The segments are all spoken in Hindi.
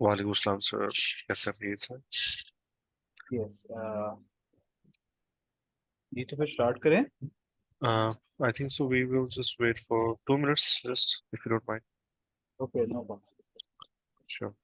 वालेकुम अस्सलाम सर। कैसे हैं सर? यस। जी तो फिर स्टार्ट करें। I think so we will just wait for 2 minutes just if you don't mind. Okay, no problem. Sure.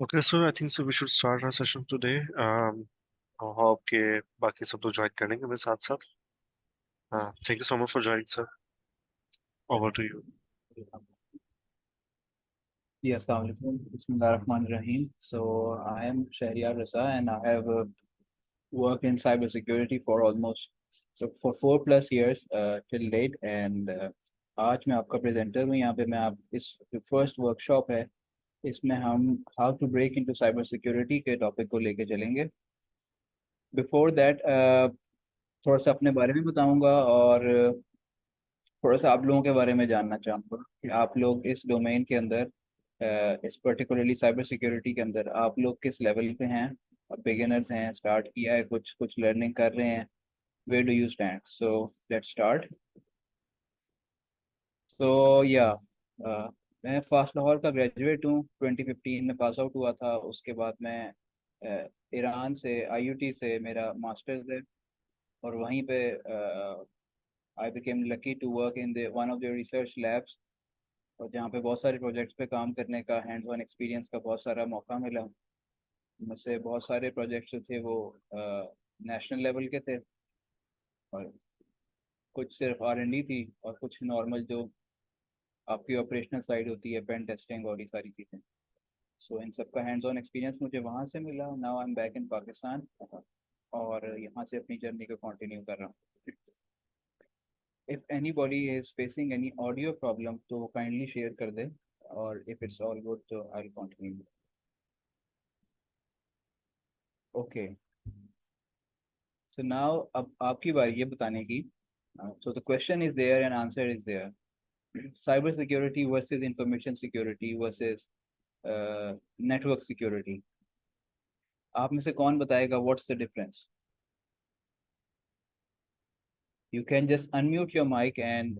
Okay sir, I think so we should start our session today. Hope के बाकी सब लोग ज्वाइन करेंगे मेरे साथ साथ। Thank you so much for joining sir. Over to you. जी, अस्सलाम वालेकुम, बिस्मिल्लाहिर्रहमानिर्रहीम। So I am Shahryar Raza and I have worked in cybersecurity for almost for 4+ years till date and आज मैं आपका प्रेजेंटर हूँ। यहाँ पे मैं आप इस जो फर्स्ट वर्कशॉप है इसमें हम how to break into cyber security के टॉपिक को लेके चलेंगे। बिफोर दैट थोड़ा सा अपने बारे में बताऊंगा और थोड़ा सा आप लोगों के बारे में जानना चाहूँगा कि आप लोग इस डोमेन के अंदर इस पर्टिकुलरली साइबर सिक्योरिटी के अंदर आप लोग किस लेवल पे हैं। बिगिनर्स हैं, स्टार्ट किया है, कुछ कुछ लर्निंग कर रहे हैं। Where do you stand? So let's start. तो या मैं फास्ट लाहौर का ग्रेजुएट हूँ। 2015 में पास आउट हुआ था। उसके बाद मैं ईरान से आईयूटी से मेरा मास्टर्स है और वहीं पे I became lucky to work in the one of the research labs और जहाँ पे बहुत सारे प्रोजेक्ट्स पे काम करने का हैंड्स ऑन एक्सपीरियंस का बहुत सारा मौका मिला। मुझसे बहुत सारे प्रोजेक्ट्स जो थे वो नेशनल लेवल के थे और कुछ सिर्फ R&D थी और कुछ नॉर्मल जो आपकी ऑपरेशनल साइड होती है, पेन टेस्टिंग और ये सारी चीज़ें। सो इन सब का हैंड्स ऑन एक्सपीरियंस मुझे वहाँ से मिला। Now I am back in Pakistan और यहाँ से अपनी जर्नी को कंटिन्यू कर रहा हूँ। If anybody is facing any audio problem तो वो काइंडली शेयर कर दे और इफ इट्स ऑल गुड तो I will continue. Okay, so now अब आपकी बारी ये बताने की। So the question is there and answer is there. Cyber security versus information security versus network security. आप में से कौन बताएगा what's the difference? You can just unmute your mic and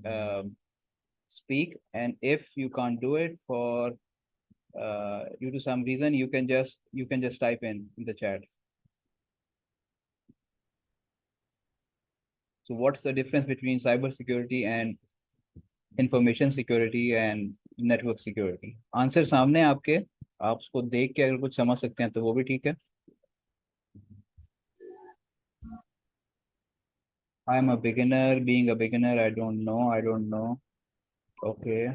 speak, and if you can't do it for due to some reason, you can just type in the chat. So what's the difference between cyber security and information security and network security? Answer सामने है आपके। आप उसको देख के अगर कुछ समझ सकते हैं तो वो भी ठीक है। I am a beginner. Being a beginner, I don't know. Okay.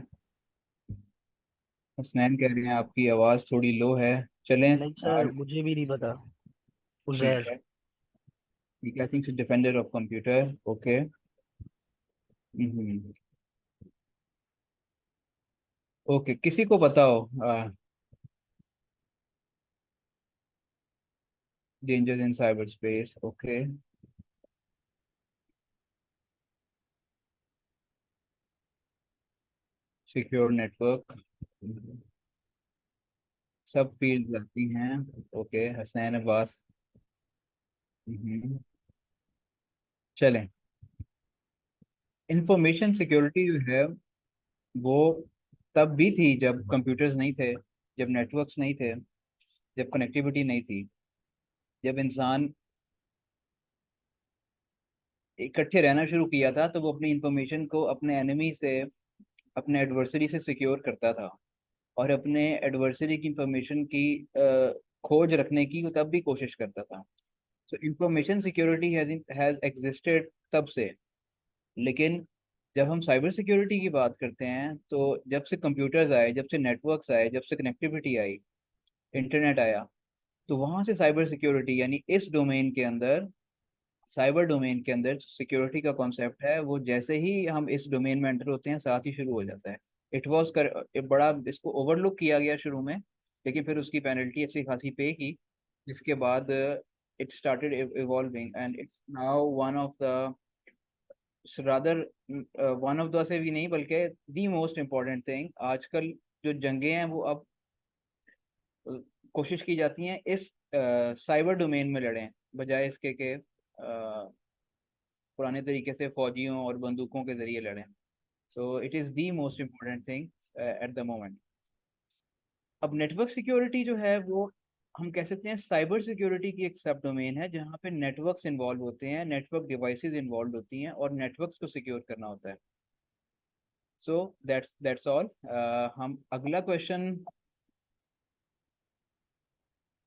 Hasnain कह रहे हैं आपकी आवाज़ थोड़ी लो है। चलें नहीं सर, आज। मुझे भी नहीं पता। ठीक उजैर। है। ठीक है, I think defender of computer. Okay. Okay, किसी को बताओ dangers in cyber space. Okay. Secure network. सब फील्ड आती हैं। ओके, हसनैन अब्बास। हम्म, चलें। इंफॉर्मेशन सिक्योरिटी जो है वो तब भी थी जब कंप्यूटर्स नहीं थे, जब नेटवर्क्स नहीं थे, जब कनेक्टिविटी नहीं थी, जब इंसान इकट्ठे रहना शुरू किया था तो वो अपनी इंफॉर्मेशन को अपने एनिमी से, अपने एडवर्सरी से सिक्योर करता था। और अपने एडवर्सरी की इंफॉर्मेशन की खोज रखने की वो तब भी कोशिश करता था। तो इंफॉर्मेशन सिक्योरिटी हैज एग्जिस्टेड तब से। लेकिन जब हम साइबर सिक्योरिटी की बात करते हैं तो जब से कंप्यूटर्स आए, जब से नेटवर्क्स आए, जब से कनेक्टिविटी आई, इंटरनेट आया, तो वहां से साइबर सिक्योरिटी यानी इस डोमेन के अंदर, साइबर डोमेन के अंदर सिक्योरिटी का कॉन्सेप्ट है वो जैसे ही हम इस डोमेन में एंटर होते हैं साथ ही शुरू हो जाता है। इट वॉज कर बड़ा इसको ओवरलुक किया गया शुरू में, लेकिन फिर उसकी पेनल्टी अच्छी खासी पे की। जिसके बाद it started evolving and it's now one of the, rather one of the से भी नहीं बल्कि द मोस्ट इम्पोर्टेंट थिंग। आजकल जो जंगें हैं वो अब अ, कोशिश की जाती हैं इस साइबर डोमेन में लड़ें, बजाय इसके के पुराने तरीके से फौजियों और बंदूकों के जरिए लड़ें। So it is the most important thing at the moment. अब नेटवर्क सिक्योरिटी जो है वो हम कह सकते हैं साइबर सिक्योरिटी की एक सब डोमेन है जहाँ पे नेटवर्क्स इन्वॉल्व होते हैं, नेटवर्क डिवाइसेस इन्वॉल्व होती हैं और नेटवर्क्स को सिक्योर करना होता है। So that's all. हम अगला क्वेश्चन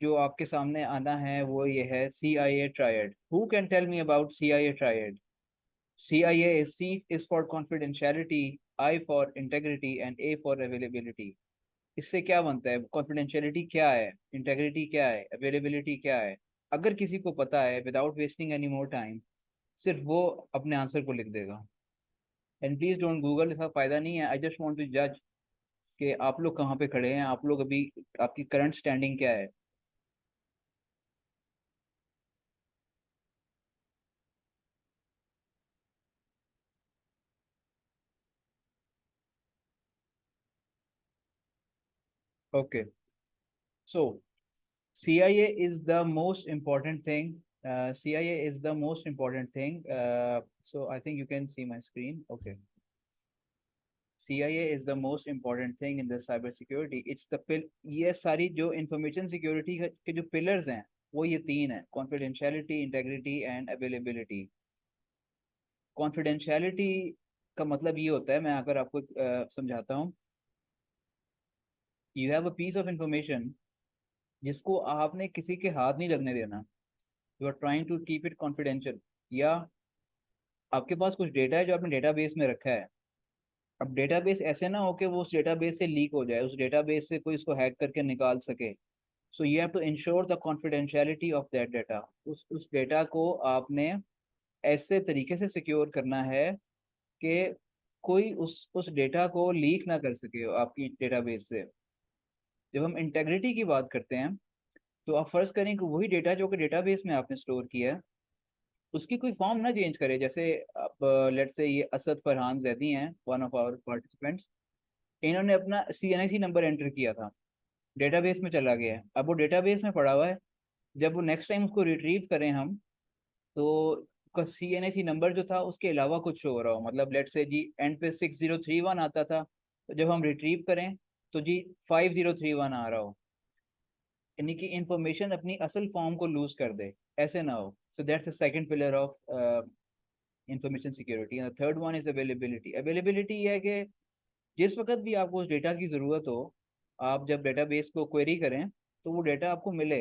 जो आपके सामने आना है वो ये है, C I A triad. Who can tell me about C I A triad? CIA is C is for confidentiality, I for integrity and A for availability. इससे क्या बनता है? कॉन्फिडेंशियलिटी क्या है, इंटेग्रिटी क्या है, अवेलेबिलिटी क्या है? अगर किसी को पता है, without wasting any more time, सिर्फ वो अपने आंसर को लिख देगा। एंड प्लीज डोंट गूगल, इसका फायदा नहीं है। आई जस्ट वांट टू जज कि आप लोग कहाँ पे खड़े हैं, आप लोग अभी, आपकी करंट स्टैंडिंग क्या है। Okay, so CIA is the most important thing. CIA is the most important thing. So I think you can see my screen. Okay. CIA is the most important thing in the cyber security. It's the pill. ये सारी जो information security के जो pillars हैं वो ये तीन हैं: confidentiality, integrity and availability. Confidentiality का मतलब ये होता है, मैं अगर आपको समझाता हूँ। You have a piece of information जिसको आपने किसी के हाथ नहीं लगने देना। You are trying to keep it confidential. या आपके पास कुछ डेटा है जो आपने डेटाबेस में रखा है। अब डेटाबेस ऐसे ना हो कि वो उस डेटाबेस से लीक हो जाए, उस डेटाबेस से कोई उसको हैक करके निकाल सके। So you have to ensure the confidentiality of that data. उस डेटा को आपने ऐसे तरीके से सिक्योर करना है कि कोई उस डेटा को लीक ना कर सके आपकी डेटाबेस से। जब हम इंटेग्रिटी की बात करते हैं तो आप फर्ज करें कि वही डेटा जो कि डेटाबेस में आपने स्टोर किया है उसकी कोई फॉर्म ना चेंज करे। जैसे अब लेट्स से ये असद फरहान जैदी हैं, वन ऑफ आवर पार्टिसिपेंट्स। इन्होंने अपना CNIC नंबर एंटर किया था, डेटाबेस में चला गया है, अब वो डेटाबेस में पड़ा हुआ है। जब वो नेक्स्ट टाइम उसको रिट्रीव करें हम, तो उसका CNIC नंबर जो था उसके अलावा कुछ शो हो रहा हो, मतलब लेट से जी एंड पे 6031 आता था, तो जब हम रिट्रीव करें तो जी 5031 आ रहा हो। यानी कि इंफॉर्मेशन अपनी असल फॉर्म को लूज कर दे, ऐसे ना हो। सो that's the second pillar of information security. And third one is availability. Availability ये है कि जिस वक्त भी आपको उस डेटा की ज़रूरत हो, आप जब डेटाबेस को क्वेरी करें तो वो डेटा आपको मिले।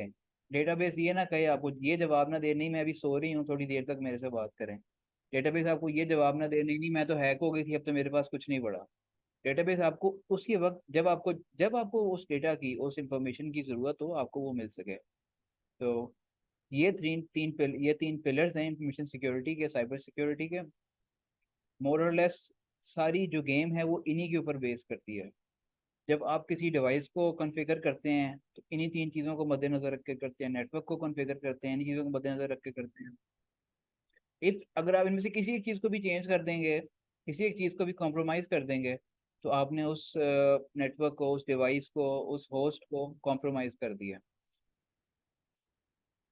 डेटाबेस ये ना कहे आपको, ये जवाब ना दे, नहीं मैं अभी सो रही हूँ थोड़ी देर तक मेरे से बात करें। डेटाबेस आपको ये जवाब ना दे, नहीं नहीं मैं तो हैक हो गई थी अब तो मेरे पास कुछ नहीं पड़ा। डेटाबेस आपको उसी वक्त जब आपको उस डेटा की, उस इंफॉर्मेशन की ज़रूरत हो, आपको वो मिल सके। तो ये तीन पिलर्स हैं इंफॉर्मेशन सिक्योरिटी के, साइबर सिक्योरिटी के। मोर और लेस सारी जो गेम है वो इन्हीं के ऊपर बेस करती है। जब आप किसी डिवाइस को कॉन्फ़िगर करते हैं तो इन्हीं तीन चीज़ों को मद्देनजर रख के करते हैं, नेटवर्क को कॉन्फ़िगर करते हैं इन्हीं चीज़ों को मद्देनजर रख के करते हैं। इफ अगर आप इनमें से किसी एक चीज़ को भी चेंज कर देंगे, किसी एक चीज़ को भी कॉम्प्रोमाइज़ कर देंगे, तो आपने उस नेटवर्क को, उस डिवाइस को, उस होस्ट को कॉम्प्रोमाइज़ कर दिया।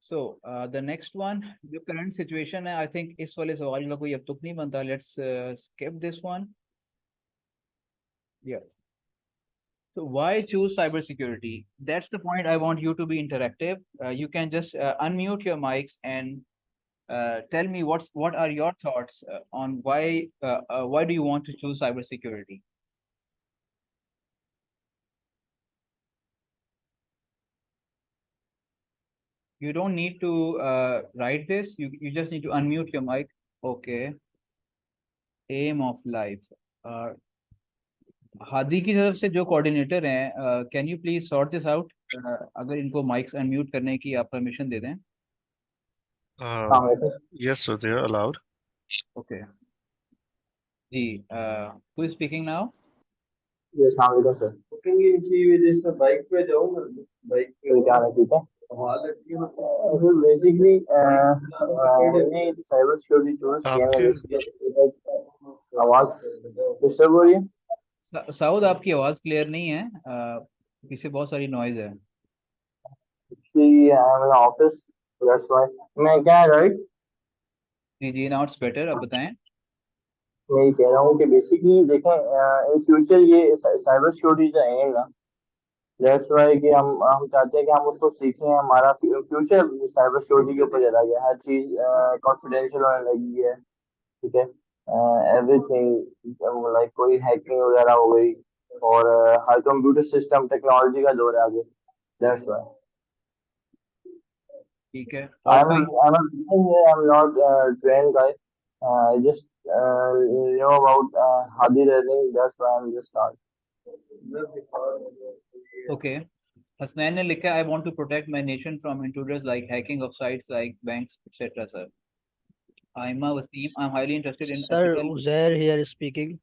सो द नेक्स्ट वन, जो करंट सिचुएशन है, आई थिंक इस वाले सवाल का कोई अब तुक नहीं बनता। Let's skip this one. या so why choose cybersecurity? That's the point. I want you to be interactive. You can just unmute your mics and tell me what are your thoughts on why do you want to choose cybersecurity? You don't need to write this. You just need to unmute your mic. Okay. Aim of life. Uh, Hadi की तरफ से जो कोऑर्डिनेटर हैं, can you please sort this out? अगर इनको माइक्स अनम्यूट करने की आप परमिशन दे दें। Uh, yes, so they are allowed. Okay जी। Who is speaking now? ये शामिल सर बुकिंग इसी वजह से बाइक पे जाऊंगा। बाइक पे क्या है ठीक है। बेसिकली मैंने साइबर सिक्योरिटी चूज किया आपके है। आवाज डिस्टर्ब हो रही है। साउद, आपकी आवाज क्लियर नहीं है। पीछे बहुत सारी नॉइज है। ऑफिस दैट्स व्हाई मैं क्या राइट। जी जी, नाउ इट्स बेटर। अब बताएं। मैं ये कह रहा हूँ कि बेसिकली देखें इन फ्यूचर ये साइबर सिक्योरिटी जो है ना दैट्स वाई कि हम चाहते हैं कि हम उसको सीखें। हमारा फ्यूचर साइबर सिक्योरिटी के ऊपर चला गया। हर चीज कॉन्फिडेंशियल होने लगी है। ठीक है। एवरीथिंग लाइक कोई हैकिंग वगैरह हो गई और हर कंप्यूटर सिस्टम टेक्नोलॉजी का दौर है आगे। दैट्स व्हाई ठीक है, और कोई? I'm not trained guy. I just know about Hadi learning. That's why I'm just start. Okay. Hasnain ने लिखा, I want to protect my nation from intruders like hacking of sites like banks etcetera sir. Aima Waseem, I am highly interested in sir ethical. Uzair here speaking.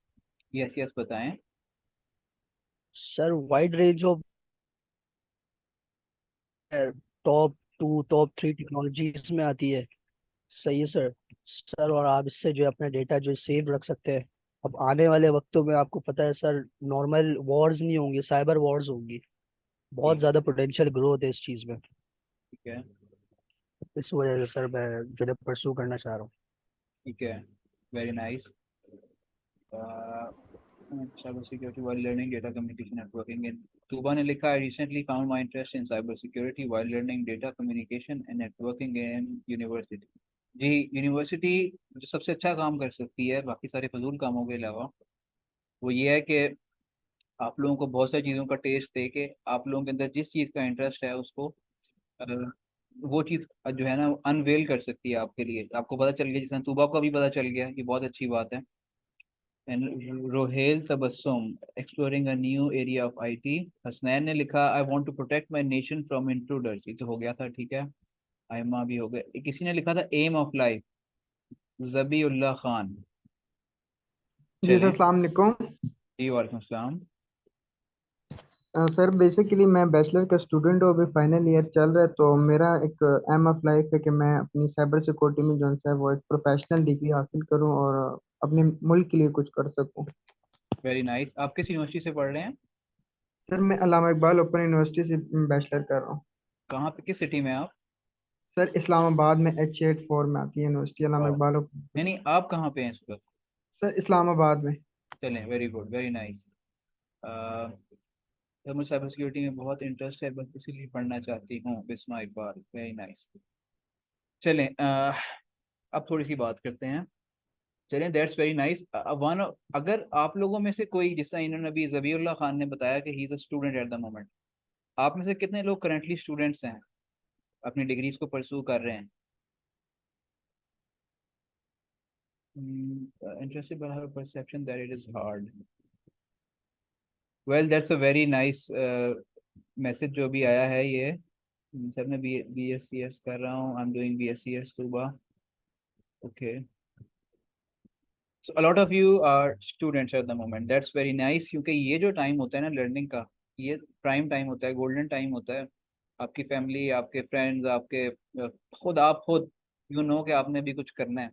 Yes yes, बताएं। Sir wide range of top to top three technologies में आती है। सही है सर। सर और आप इससे जो है अपना डेटा जो सेव रख सकते हैं। अब आने वाले वक्तों में आपको पता है सर, नॉर्मल वॉर्स नहीं होंगे, साइबर वॉर्स होंगी। बहुत ठीक ज्यादा पोटेंशियल ग्रोथ है इस चीज में। ठीक है। इस वजह से सर मैं जो है परसू करना चाह रहा हूँ। ठीक है, very nice. cyber security while learning data communication networking in Tuba ने लिखा, I recently found my interest in cyber security while learning data communication and networking in university। जी, यूनिवर्सिटी जो सबसे अच्छा काम कर सकती है बाकी सारे फजूल कामों के अलावा, वो ये है कि आप लोगों को बहुत सारी चीज़ों का टेस्ट दे के आप लोगों के अंदर जिस चीज़ का इंटरेस्ट है उसको अ, वो चीज़ जो है ना अनवेल कर सकती है आपके लिए। आपको पता चल गया, जिस तूबा को भी पता चल गया, ये बहुत अच्छी बात है। And Rohel Tabassum, exploring a new area of IT। Hasnain ने लिखा, I want to protect my nation from intruders। ये तो हो गया था, ठीक है। आयमा भी हो गया। किसी ने लिखा था aim of life, Zabiullah Khan. जी सर, चलें अस्सलाम वालेकुम। जी, वालेकुम सलाम। सर बेसिकली मैं बैचलर का स्टूडेंट हूँ, अभी फाइनल ईयर चल रहा है। तो मेरा एक एम ऑफ लाइफ है कि मैं अपनी साइबर सिक्योरिटी में जो है वो एक प्रोफेशनल डिग्री हासिल करूँ और अपने मुल्क के लिए कुछ कर सकूँ। Very nice. आप किस यूनिवर्सिटी से पढ़ रहे हैं? सर मैं अल्लामा इकबाल ओपन यूनिवर्सिटी से बैचलर कर रहा हूँ। कहाँ पे, किस सिटी में आप? सर इस्लामाबाद में H84 में आती है यूनिवर्सिटी अल्लामा वाह। इकबाल नहीं नहीं, आप कहाँ पे हैं इस वक्त? सर इस्लामाबाद में। चलें, वेरी गुड, वेरी नाइस। तो मुझे साइबर सिक्योरिटी में बहुत इंटरेस्ट है, बस इसीलिए पढ़ना चाहती हूँ। Bisma Iqbal, very nice. चलें अब थोड़ी सी बात करते हैं। चलें, दैट्स वेरी नाइस। वन, अगर आप लोगों में से कोई, जैसा इन्होंने अभी जबीउल्लाह खान ने बताया कि he is a student at the moment, आप में से कितने लोग करंटली स्टूडेंट्स हैं, अपनी डिग्रीज को परस्यू कर रहे हैं? Interested but have perception that it is hard. Well that's a very nice message जो भी आया है ये। सर मैं बी एस सी एस कर रहा हूँ, I am doing B S C S सुबह। Okay, so a lot of you are students at the moment, that's very nice, क्योंकि ये जो टाइम होता है ना लर्निंग का, ये प्राइम टाइम होता है, गोल्डन टाइम होता है। आपकी फैमिली, आपके फ्रेंड्स, आपके खुद, आप खुद यू नो कि आपने भी कुछ करना है।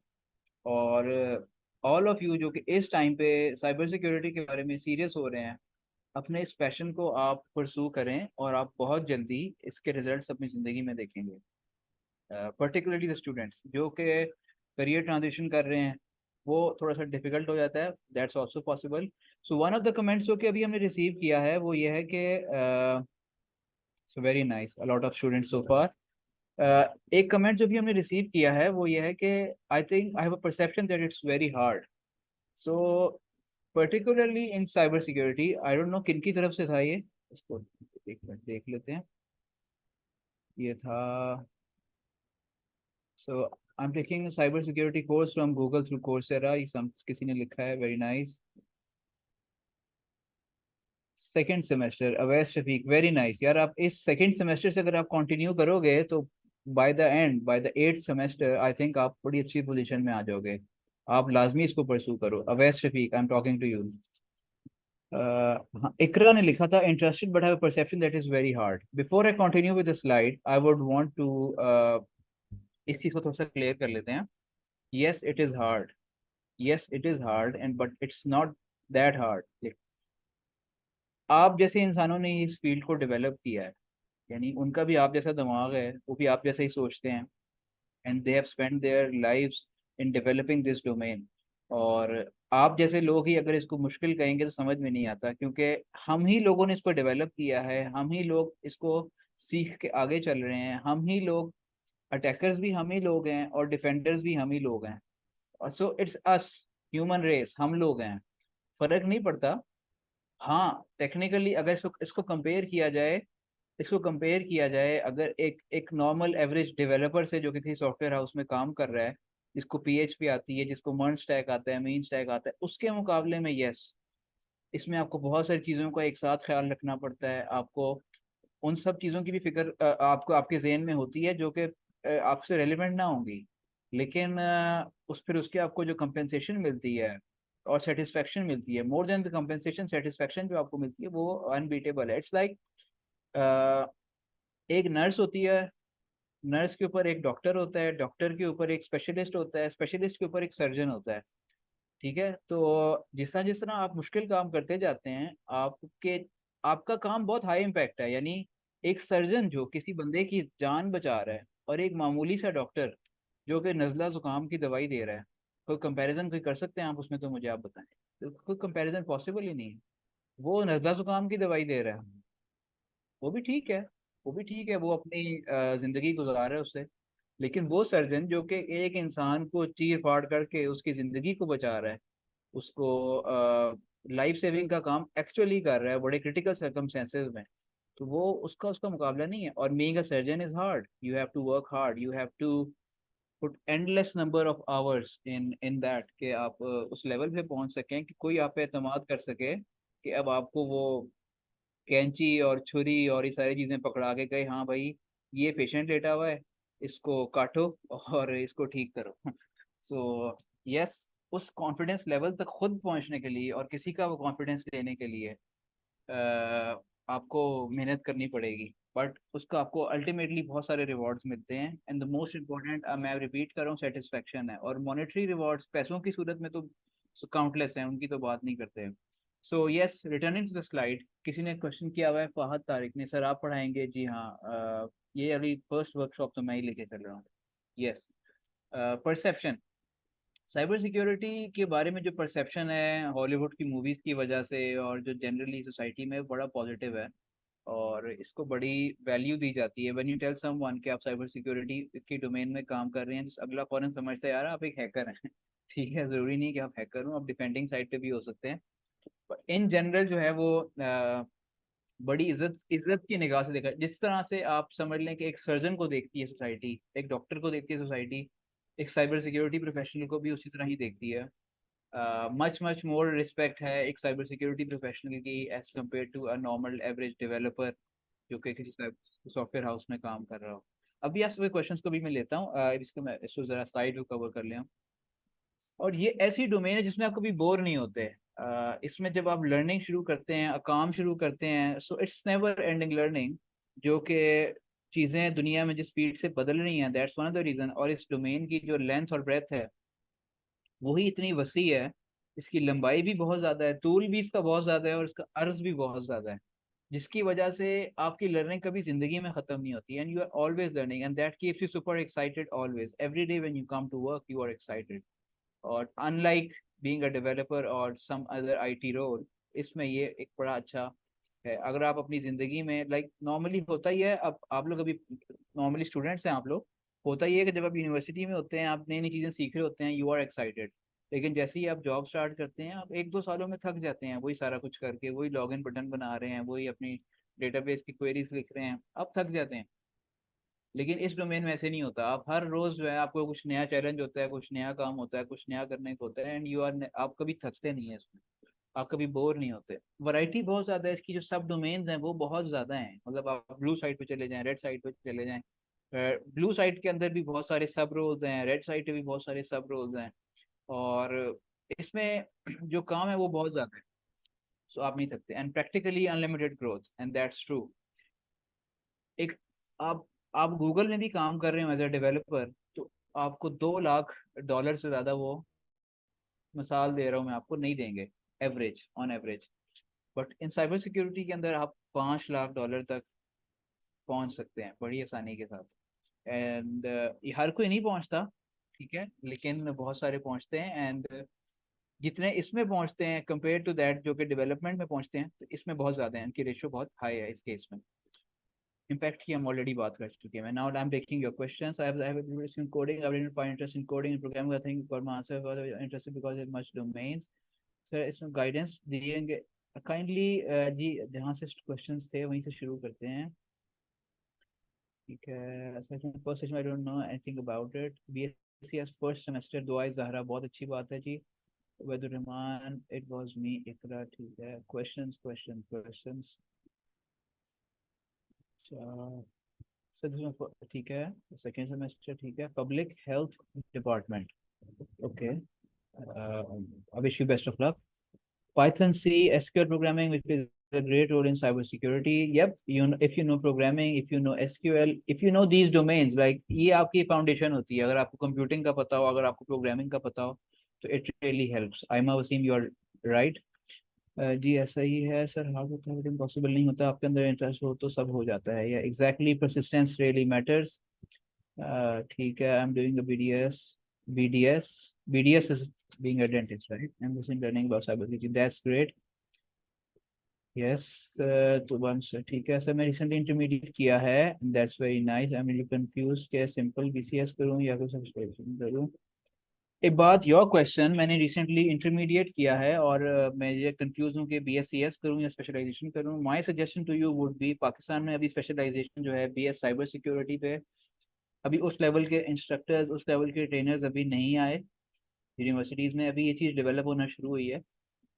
और ऑल ऑफ यू जो कि इस टाइम पे साइबर सिक्योरिटी के बारे में सीरियस हो रहे हैं, अपने इस पैशन को आप परसू करें और आप बहुत जल्दी इसके रिजल्ट्स अपनी ज़िंदगी में देखेंगे। पर्टिकुलरली द स्टूडेंट्स जो कि करियर ट्रांजिशन कर रहे हैं, वो थोड़ा सा डिफिकल्ट हो जाता है, that's also possible. So one of the comments जो कि अभी हमने रिसीव किया है वो ये है कि so very nice, a lot of students so far. एक कमेंट जो भी हमने रिसीव किया है वो ये है कि I think I have a perception that it's very hard. So particularly in cyber security, I don't know किन की तरफ से था ये, इसको एक मिनट देख लेते हैं। ये था, so I am taking cyber security course from Google through Coursera, ये किसी ने लिखा है, very nice. Second semester, Awais Shafiq, very nice यार। आप इस सेकेंड सेमेस्टर से अगर आप कंटिन्यू करोगे तो by the end, by the 8th semester, I think आप बड़ी अच्छी पोजीशन में आ जाओगे। आप लाजमी इसको परसू करो। Awais Shafiq, I am talking to you. हाँ, इकरा ने लिखा था, interested but have a perception that is very hard. Before I continue with the slide, I would want to इस चीज को थोड़ा सा क्लियर कर लेते हैं। Yes it is hard, yes it is hard, and but it's not that hard. आप जैसे इंसानों ने इस फील्ड को डेवलप किया है, यानी उनका भी आप जैसा दिमाग है, वो भी आप जैसा ही सोचते हैं, and they have spent their lives in developing this domain. और आप जैसे लोग ही अगर इसको मुश्किल कहेंगे तो समझ में नहीं आता, क्योंकि हम ही लोगों ने इसको डेवलप किया है, हम ही लोग इसको सीख के आगे चल रहे हैं, हम ही लोग, अटैकर्स भी हम ही लोग हैं और डिफेंडर्स भी हम ही लोग हैं। So it's us, human race, हम लोग हैं, फर्क नहीं पड़ता। हाँ, टेक्निकली अगर इसको कंपेयर किया जाए, इसको कंपेयर किया जाए अगर एक एक नॉर्मल एवरेज डेवलपर से जो कि किसी सॉफ्टवेयर हाउस में काम कर रहा है, जिसको पीएचपी आती है, जिसको मर्ज स्टैक आता है, मीन स्टैक आता है, उसके मुकाबले में यस, इसमें आपको बहुत सारी चीज़ों का एक साथ ख्याल रखना पड़ता है। आपको उन सब चीज़ों की भी फिक्र आपको आपके जहन में होती है जो कि आपसे रेलिवेंट ना होंगी, लेकिन उस फिर उसके आपको जो कंपेंसेशन मिलती है और सेटिस्फेक्शन मिलती है, more than the compensation, satisfaction जो आपको मिलती है वो अनबीटेबल है। इट्स लाइक एक नर्स होती है, नर्स के ऊपर एक डॉक्टर होता है, डॉक्टर के ऊपर एक स्पेशलिस्ट होता है, स्पेशलिस्ट के ऊपर एक सर्जन होता है। ठीक है, तो जिस तरह आप मुश्किल काम करते जाते हैं, आपके आपका काम बहुत हाई इम्पैक्ट है। यानी एक सर्जन जो किसी बंदे की जान बचा रहा है, और एक मामूली सा डॉक्टर जो कि नज़ला जुकाम की दवाई दे रहा है, कोई कंपैरिजन कोई कर सकते हैं आप उसमें? तो मुझे आप बताएं, तो कोई कंपैरिजन पॉसिबल ही नहीं है। वो नज़ला जुकाम की दवाई दे रहा है, वो भी ठीक है, वो भी ठीक है, वो अपनी जिंदगी गुजार रहा है उससे। लेकिन वो सर्जन जो कि एक इंसान को चीर फाड़ करके उसकी जिंदगी को बचा रहा है, उसको लाइफ सेविंग का काम एक्चुअली कर रहा है बड़े क्रिटिकल सर्कमस्टेंसेज में, तो वो उसका उसका मुकाबला नहीं है। और being a surgeon is hard, you have to work hard, you have to put endless number of hours in that, कि आप उस लेवल पे पहुंच सकें कि कोई आप पे एतमाद कर सके कि अब आपको वो कैंची और छुरी और ये सारी चीजें पकड़ा के गए, हाँ भाई ये पेशेंट लेटा हुआ है, इसको काटो और इसको ठीक करो। सो यस, उस कॉन्फिडेंस लेवल तक खुद पहुंचने के लिए और किसी का वो कॉन्फिडेंस लेने के लिए आपको मेहनत करनी पड़ेगी, बट उसका आपको अल्टीमेटली बहुत सारे रिवॉर्ड्स मिलते हैं। एंड द मोस्ट इम्पोर्टेंट, मैं रिपीट कर रहा हूँ, सेटिस्फेक्शन है। और मॉनेटरी रिवॉर्ड्स पैसों की सूरत में तो काउंटलेस हैं, उनकी तो बात नहीं करते। So yes, returning to the slide, किसी ने क्वेश्चन किया हुआ है, फहद तारिक ने, सर आप पढ़ाएंगे? जी हाँ, ये अभी फर्स्ट वर्कशॉप तो मैं ही लेके चल रहा हूँ। यस, परसेप्शन, साइबर सिक्योरिटी के बारे में जो परसेप्शन है हॉलीवुड की मूवीज की वजह से और जो जनरली सोसाइटी में, बड़ा पॉजिटिव है, और इसको बड़ी वैल्यू दी जाती है। व्हेन यू टेल समवन कि आप साइबर सिक्योरिटी की डोमेन में काम कर रहे हैं, तो अगला फौरन समझता है यार आप एक हैकर हैं। ठीक है, जरूरी नहीं कि आप हैकर हो, आप डिफेंडिंग साइड पे भी हो सकते हैं। इन जनरल जो है वो बड़ी इज्जत इज्जत की निगाह से देखा, जिस तरह से आप समझ लें कि एक सर्जन को देखती है सोसाइटी, एक डॉक्टर को देखती है सोसाइटी, एक साइबर सिक्योरिटी प्रोफेशनल को भी उसी तरह ही देखती है। मच मोर रिस्पेक्ट है एक साइबर सिक्योरिटी प्रोफेशनल की as compare to a normal average developer जो कि किसी सॉफ्टवेयर हाउस में काम कर रहा हो। अभी आप सभी क्वेश्चंस को भी मैं लेता हूँ, इसको मैं इसको जरा साइड कवर कर लिया। और ये ऐसी डोमेन है जिसमें आप कभी बोर नहीं होते। इसमें जब आप लर्निंग शुरू करते हैं, काम शुरू करते हैं, so it's never ending learning, जो कि चीज़ें दुनिया में जिस स्पीड से बदल रही हैं, that's one of the reason. और इस डोमेन की जो लेंथ और ब्रेथ है वही इतनी वसी है, इसकी लंबाई भी बहुत ज़्यादा है, तूल भी इसका बहुत ज़्यादा है, और इसका अर्ज भी बहुत ज़्यादा है, जिसकी वजह से आपकी लर्निंग कभी ज़िंदगी में ख़त्म नहीं होती। And you are always learning and that keeps you super excited always, every day when you come to work you are excited. और अनलाइक बीइंग अ डेवलपर और सम अदर आईटी रोल, इसमें ये एक बड़ा अच्छा है। अगर आप अपनी ज़िंदगी में लाइक नॉर्मली होता ही है, अब आप लोग अभी नॉर्मली स्टूडेंट्स हैं आप लोग, होता ही है कि जब आप यूनिवर्सिटी में होते हैं, आप नई नई चीज़ें सीख रहे होते हैं, यू आर एक्साइटेड। लेकिन जैसे ही आप जॉब स्टार्ट करते हैं, आप एक दो सालों में थक जाते हैं, वही सारा कुछ करके, वही लॉगिन बटन बना रहे हैं, वही अपनी डेटाबेस की क्वेरीज लिख रहे हैं, आप थक जाते हैं। लेकिन इस डोमेन में ऐसे नहीं होता, आप हर रोज जो है आपको कुछ नया चैलेंज होता है, कुछ नया काम होता है, कुछ नया करने को होता है, एंड यू आर, आप कभी थकते नहीं है इसमें, आप कभी बोर नहीं होते। वैरायटी बहुत ज्यादा है इसकी, जो सब डोमेन्स हैं वो बहुत ज्यादा हैं। मतलब आप ब्लू साइड पे चले जाएं, रेड साइड पे चले जाएं, ब्लू साइड के अंदर भी बहुत सारे सब रोल्स हैं, रेड साइड पे भी बहुत सारे सब रोल्स हैं, और इसमें जो काम है वो बहुत ज्यादा है। सो आप नहीं थकते, and practically unlimited growth, and that's true. एक आप आप गूगल में भी काम कर रहे हो एज अ डेवलपर, तो आपको $2 लाख से ज्यादा वो, मिसाल दे रहा हूँ मैं आपको, नहीं देंगे average, on average. But in cyber security के अंदर आप $5 लाख तक पहुंच सकते हैं बड़ी आसानी के साथ। एंड ये हर कोई नहीं पहुंचता, ठीक है, लेकिन बहुत सारे पहुंचते हैं। एंड जितने इसमें पहुंचते हैं कंपेयर टू दैट जो कि डेवलपमेंट में पहुंचते हैं, तो इसमें बहुत ज़्यादा है, इनकी रेशियो बहुत हाई है इस केस में। इम्पैक्ट की हम ऑलरेडी बात कर चुके हैं। Now I am taking your questions. I have interest in coding, I didn't find interest in coding and programming, I think got my answer was interested because it much domains. Sir इसमें गाइडेंस दिएंगे काइंडली? जी, जहाँ से क्वेश्चंस थे वहीं से शुरू करते हैं, ठीक है। Session first session I don't know anything about it. BSc first semester, दुआई ज़हरा, बहुत अच्छी बात है जी। वैदुर रहमान, इट वाज मी, इकरा, ठीक है। क्वेश्चंस क्वेश्चंस क्वेश्चंस, ठीक है। सेकेंड सेमेस्टर, ठीक है। Public health department, okay. I wish you best of luck. Python, C, SQL programming, which is a great role in cybersecurity. Yep, if you know programming, if you know SQL, if you know these domains, like ये आपकी फाउंडेशन होती है। अगर आपको कंप्यूटिंग का पता हो, अगर आपको प्रोग्रामिंग का पता हो, तो it really helps. Aima Waseem, you are right. जी ऐसा ही है सर, हार्ड होता है लेकिन पॉसिबल नहीं होता। आपके अंदर इंटरेस्ट हो तो सब हो जाता है, या एग्जैक्टली परसिस्टेंस रियली मैटर्स। ठीक है। आई am doing BDS, BDS is being a dentist, right? I'm just learning about cybersecurity, that's great. Yes, तो once, ठीक है सर, मैं रिसेंटली इंटरमीडिएट किया है, that's very nice. I am really confuse कि सिंपल BCS करूं या कुछ स्पेशलाइजेशन करूं। एक बात, योर क्वेश्चन, मैंने रिसेंटली इंटरमीडिएट किया है और मैं ये कंफ्यूज हूँ कि BScs करूँ या स्पेशलाइजेशन करूँ। My suggestion to you would be, Pakistan में अभी स्पेशलाइजेशन जो है BS साइबर सिक्योरिटी पे, अभी उस लेवल के इंस्ट्रक्टर्स, उस लेवल के ट्रेनर्स अभी नहीं आए यूनिवर्सिटीज़ में, अभी ये चीज़ डेवलप होना शुरू हुई है।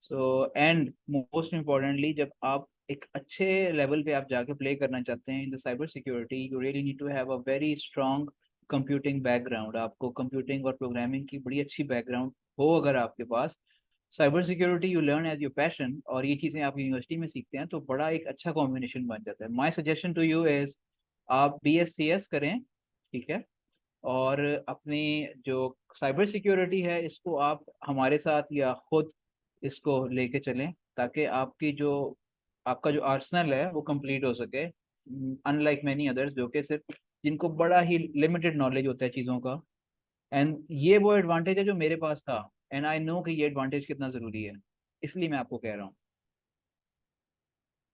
सो एंड मोस्ट इम्पॉर्टेंटली, जब आप एक अच्छे लेवल पे आप जाके प्ले करना चाहते हैं in the cyber security, you really need to have a very strong computing background. आपको कंप्यूटिंग और प्रोग्रामिंग की बड़ी अच्छी बैकग्राउंड हो अगर आपके पास, cyber security you learn as your passion, और ये चीज़ें आप यूनिवर्सिटी में सीखते हैं, तो बड़ा एक अच्छा कॉम्बिनेशन बन जाता है। My suggestion to you is आप BScs करें, ठीक है। और अपनी जो साइबर सिक्योरिटी है इसको आप हमारे साथ या खुद इसको लेके चलें, ताकि आपकी जो, आपका जो आर्सनल है वो कंप्लीट हो सके, अनलाइक मैनी अदर्स जो कि सिर्फ, जिनको बड़ा ही लिमिटेड नॉलेज होता है चीज़ों का। एंड ये वो एडवांटेज है जो मेरे पास था, एंड आई नो कि ये एडवांटेज कितना ज़रूरी है, इसलिए मैं आपको कह रहा हूँ।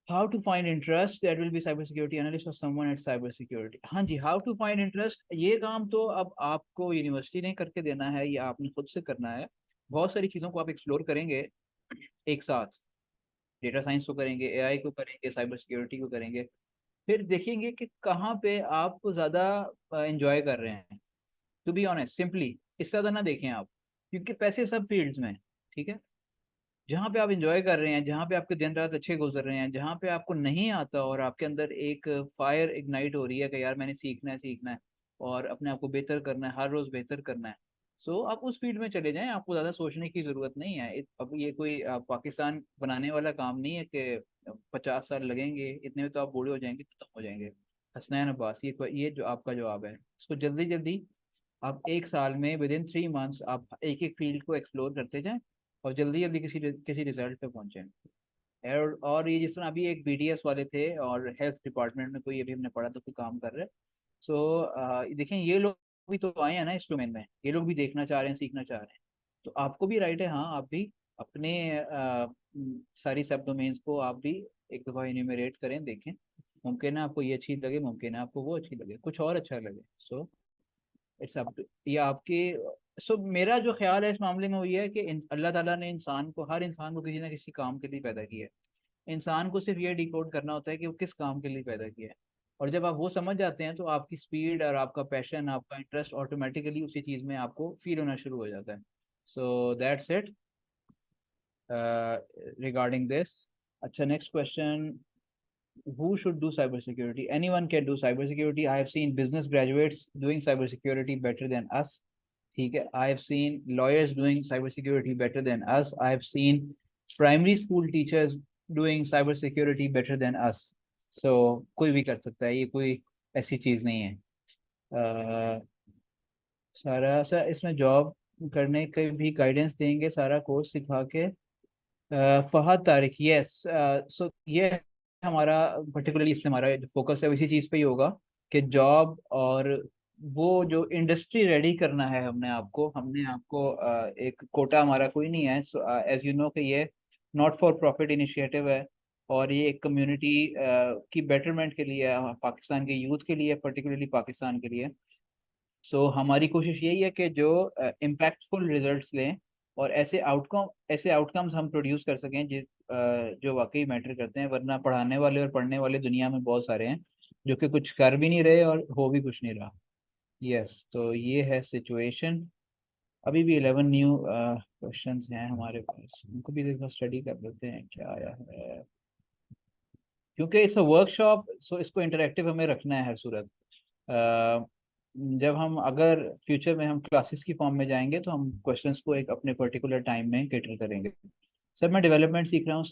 How to find interest, that will be cyber security analyst और समवन एट साइबर सिक्योरिटी। हाँ जी, हाउ टू फाइंड इंटरेस्ट, ये काम तो अब आपको यूनिवर्सिटी ने करके देना है या आपने खुद से करना है। बहुत सारी चीज़ों को आप एक्सप्लोर करेंगे एक साथ, डेटा साइंस को करेंगे, AI को करेंगे, साइबर सिक्योरिटी को करेंगे, फिर देखेंगे कि कहाँ पे आप ज़्यादा इंजॉय कर रहे हैं। टू बी ऑनेस्ट, सिंपली इससे ज़्यादा ना देखें आप, क्योंकि पैसे सब फील्ड्स में हैं। ठीक है, जहाँ पे आप इंजॉय कर रहे हैं, जहाँ पे आपके दिन रात अच्छे गुजर रहे हैं, जहाँ पे आपको नहीं आता और आपके अंदर एक फायर इग्नाइट हो रही है कि यार मैंने सीखना है और अपने आप को बेहतर करना है, हर रोज बेहतर करना है, सो आप उस फील्ड में चले जाएं। आपको ज़्यादा सोचने की ज़रूरत नहीं है। अब ये कोई पाकिस्तान बनाने वाला काम नहीं है कि 50 साल लगेंगे, इतने में तो आप बूढ़े हो जाएंगे, खत्म हो जाएंगे। हसनैन अब्बास, ये जो आपका जवाब है, इसको जल्दी जल्दी आप 1 साल में विद इन 3 मंथ्स आप एक एक फील्ड को एक्सप्लोर करते जाएं और जल्दी जल्दी किसी रिजल्ट पे पहुंचे। और ये जिस तरह अभी एक बीडीएस वाले थे और हेल्थ डिपार्टमेंट में कोई, अभी हमने पढ़ा तो कोई काम कर रहे हैं। सो देखें, ये लोग भी तो आए हैं ना इस डोमेन में, ये लोग भी देखना चाह रहे हैं, सीखना चाह रहे हैं। तो आपको भी राइट है, हाँ आप भी अपने सारी सब डोमेन्स को आप भी एक दफ़ा इन्यूमरेट करें, देखें। मुमकिन है आपको ये अच्छी लगे, मुमकिन है आपको वो अच्छी लगे, कुछ और अच्छा लगे। सो इट्स अप टू ये आपके। सो मेरा जो ख्याल है इस मामले में वो ये है कि अल्लाह ताला ने इंसान को, हर इंसान को किसी ना किसी काम के लिए पैदा किया है। इंसान को सिर्फ ये डिकोड करना होता है कि वो किस काम के लिए पैदा किया है। और जब आप वो समझ जाते हैं तो आपकी स्पीड और आपका पैशन, आपका इंटरेस्ट ऑटोमेटिकली उसी चीज़ में आपको फील होना शुरू हो जाता है। So that's it regarding this. अच्छा, next question, who should do cybersecurity? Anyone can do cybersecurity. I have seen business graduates doing cybersecurity better than us. ठीक है, I have seen lawyers doing cybersecurity better than us. I have seen primary school teachers doing cybersecurity better than us. So कोई भी कर सकता है, ये कोई ऐसी चीज़ नहीं है। सारा सर इसमें जॉब करने के भी गाइडेंस देंगे, सारा कोर्स सिखा के। फहद तारिक, यस। सो ये हमारा पर्टिकुलरली, इसमें हमारा जो फोकस है इसी चीज़ पे ही होगा कि जॉब और वो जो इंडस्ट्री रेडी करना है हमने आपको एक कोटा हमारा कोई नहीं है। सो एज यू नो कि ये नॉट फॉर प्रॉफिट इनिशिएटिव है और ये एक कम्युनिटी की बेटरमेंट के लिए है, पाकिस्तान के यूथ के लिए, पर्टिकुलरली पाकिस्तान के लिए। सो हमारी कोशिश यही है कि जो इम्पैक्टफुल रिजल्ट्स लें और ऐसे आउटकम्स हम प्रोड्यूस कर सकें जो वाकई मैटर करते हैं। वरना पढ़ाने वाले और पढ़ने वाले दुनिया में बहुत सारे हैं जो कि कुछ कर भी नहीं रहे और हो भी कुछ नहीं रहा। यस, तो ये है सिचुएशन। अभी भी 11 न्यू क्वेश्चंस हैं हमारे पास, उनको भी देखो, स्टडी कर लेते हैं क्या आया है। क्योंकि इस वर्कशॉप, सो इसको इंटरेक्टिव हमें रखना है हर सूरत। अ, जब हम, अगर फ्यूचर में हम क्लासेस की फॉर्म में जाएंगे तो हम क्वेश्चंस को एक अपने पर्टिकुलर टाइम में कैटर करेंगे। सर मैं डेवलपमेंट सीख रहा हूँ,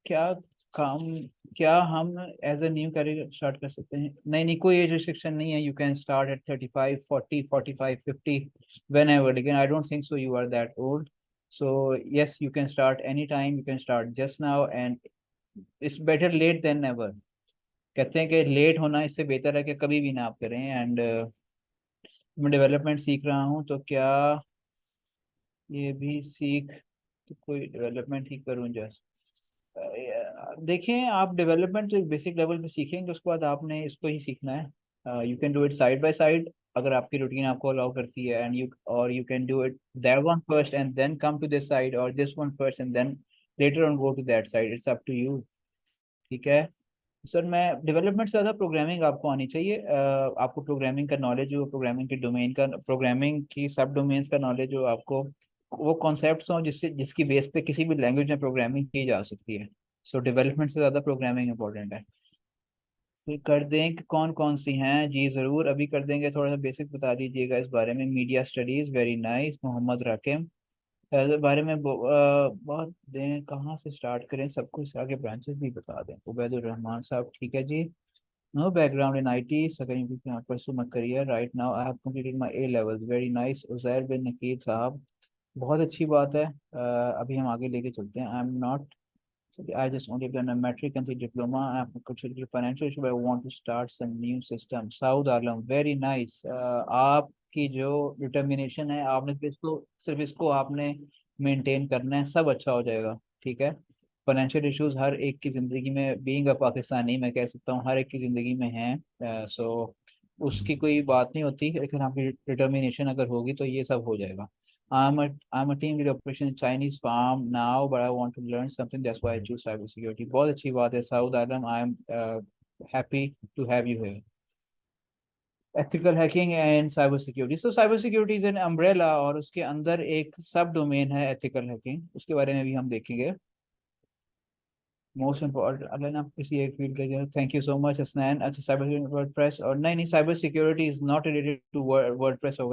क्या काम, क्या हम as a new career start कर सकते हैं? नहीं नहीं, कोई एज रिस्ट्रिक्शन नहीं है। You can start at 35, 40, 45, 50, whenever. लेकिन I don't think so you are that old. So yes, you can start any time, you can start just now, and it's better late than never. कहते हैं कि लेट होना इससे बेहतर है कि कभी भी ना आप करें। एंड मैं डेवलपमेंट सीख रहा हूँ, तो क्या ये भी सीख, तो कोई डेवलपमेंट ही करूँ जस्ट? देखें, आप डेवलपमेंट तो एक बेसिक लेवल पे सीखेंगे, उसके बाद आपने इसको ही सीखना है। You can do it side by side अगर आपकी रूटीन आपको अलाउ करती है, and you can do it that one first and then come to this side, और this one first and then later on go to that side. It's up to you. ठीक है सर, मैं डेवलपमेंट से ज़्यादा प्रोग्रामिंग आपको आनी चाहिए। आपको प्रोग्रामिंग का नॉलेज हो, प्रोग्रामिंग के डोमेन का, प्रोग्रामिंग की सब डोमेन्स का नॉलेज हो आपको, वो कॉन्सेप्ट्स हों जिसकी बेस पे किसी भी लैंग्वेज में प्रोग्रामिंग की जा सकती है। सो डेवलपमेंट से ज़्यादा प्रोग्रामिंग इंपॉर्टेंट है। तो कर दें कि कौन कौन सी हैं? जी ज़रूर, अभी कर देंगे। थोड़ा सा बेसिक बता दीजिएगा इस बारे में। Media studies, very nice. Mohammad Rakim, इसके बारे में बहुत दें, कहाँ से स्टार्ट करें, सब कुछ आगे ब्रांचेस भी बता दें। उबैदुर रहमान साहब, ठीक है जी। No background in IT, second you can pursue my career right now. I have completed my A levels. Very nice. Uzair bin Nakir sahab, बहुत अच्छी बात है। अभी हम आगे लेके चलते हैं। I'm not, I just only done a metric and the diploma. I'm considering financial issue. I want to start some new system. Saud Alam, very nice. आपकी जो डिटर्मिनेशन है, आपने सिर्फ इसको आपने मेंटेन करना है, सब अच्छा हो जाएगा। ठीक है, फाइनेंशियल इश्यूज हर एक की ज़िंदगी में, बीइंग अ पाकिस्तानी मैं कह सकता हूँ हर एक की ज़िंदगी में है। सो उसकी कोई बात नहीं होती, लेकिन आपकी डिटर्मिनेशन अगर होगी तो ये सब हो जाएगा। I'm a team lead operation in Chinese farm now, but I want to learn something. That's why I choose cybersecurity. बहुत अच्छी बात है Saud Alam. I am happy to have you here. Ethical hacking and cyber security. So cyber security is an umbrella और उसके अंदर एक सब डोमेन है एथिकल हैकिंग, उसके बारे में भी हम देखेंगे। मोस्ट इम्पोर्टेंट, अगर आप किसी एक फील्ड के, thank you so much Hasnain. अच्छा, साइबर वर्डप्रेस, और नहीं नहीं, cyber security is not related to WordPress और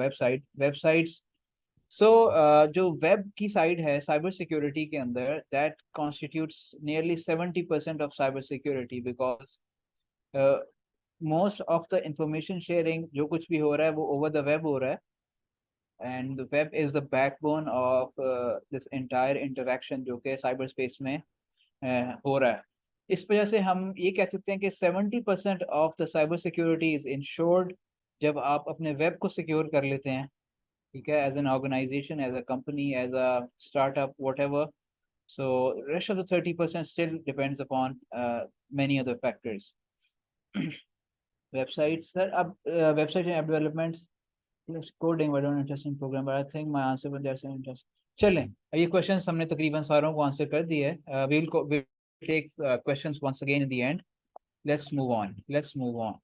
वेबसाइट्स। सो जो वेब की साइड है साइबर सिक्योरिटी के अंदर, that constitutes nearly 70% of cyber security, because most of the information sharing जो कुछ भी हो रहा है वो ओवर द वेब हो रहा है, and the web is the backbone of this entire interaction जो कि साइबर स्पेस में हो रहा है। इस वजह से हम ये कह सकते हैं कि 70% of the cyber security is insured जब आप अपने वेब को सिक्योर कर लेते हैं, ठीक है, as an organization, as a company, as a startup, whatever. So rest of the 30% still depends upon many other factors. Websites, sir, अब website and app development, yes, coding, I don't interesting program, but I think my answer was that's interest. चलें, ये क्वेश्चंस हमने तकरीबन सारों को आंसर कर दिए है। we'll take questions once again in the end. Let's move on.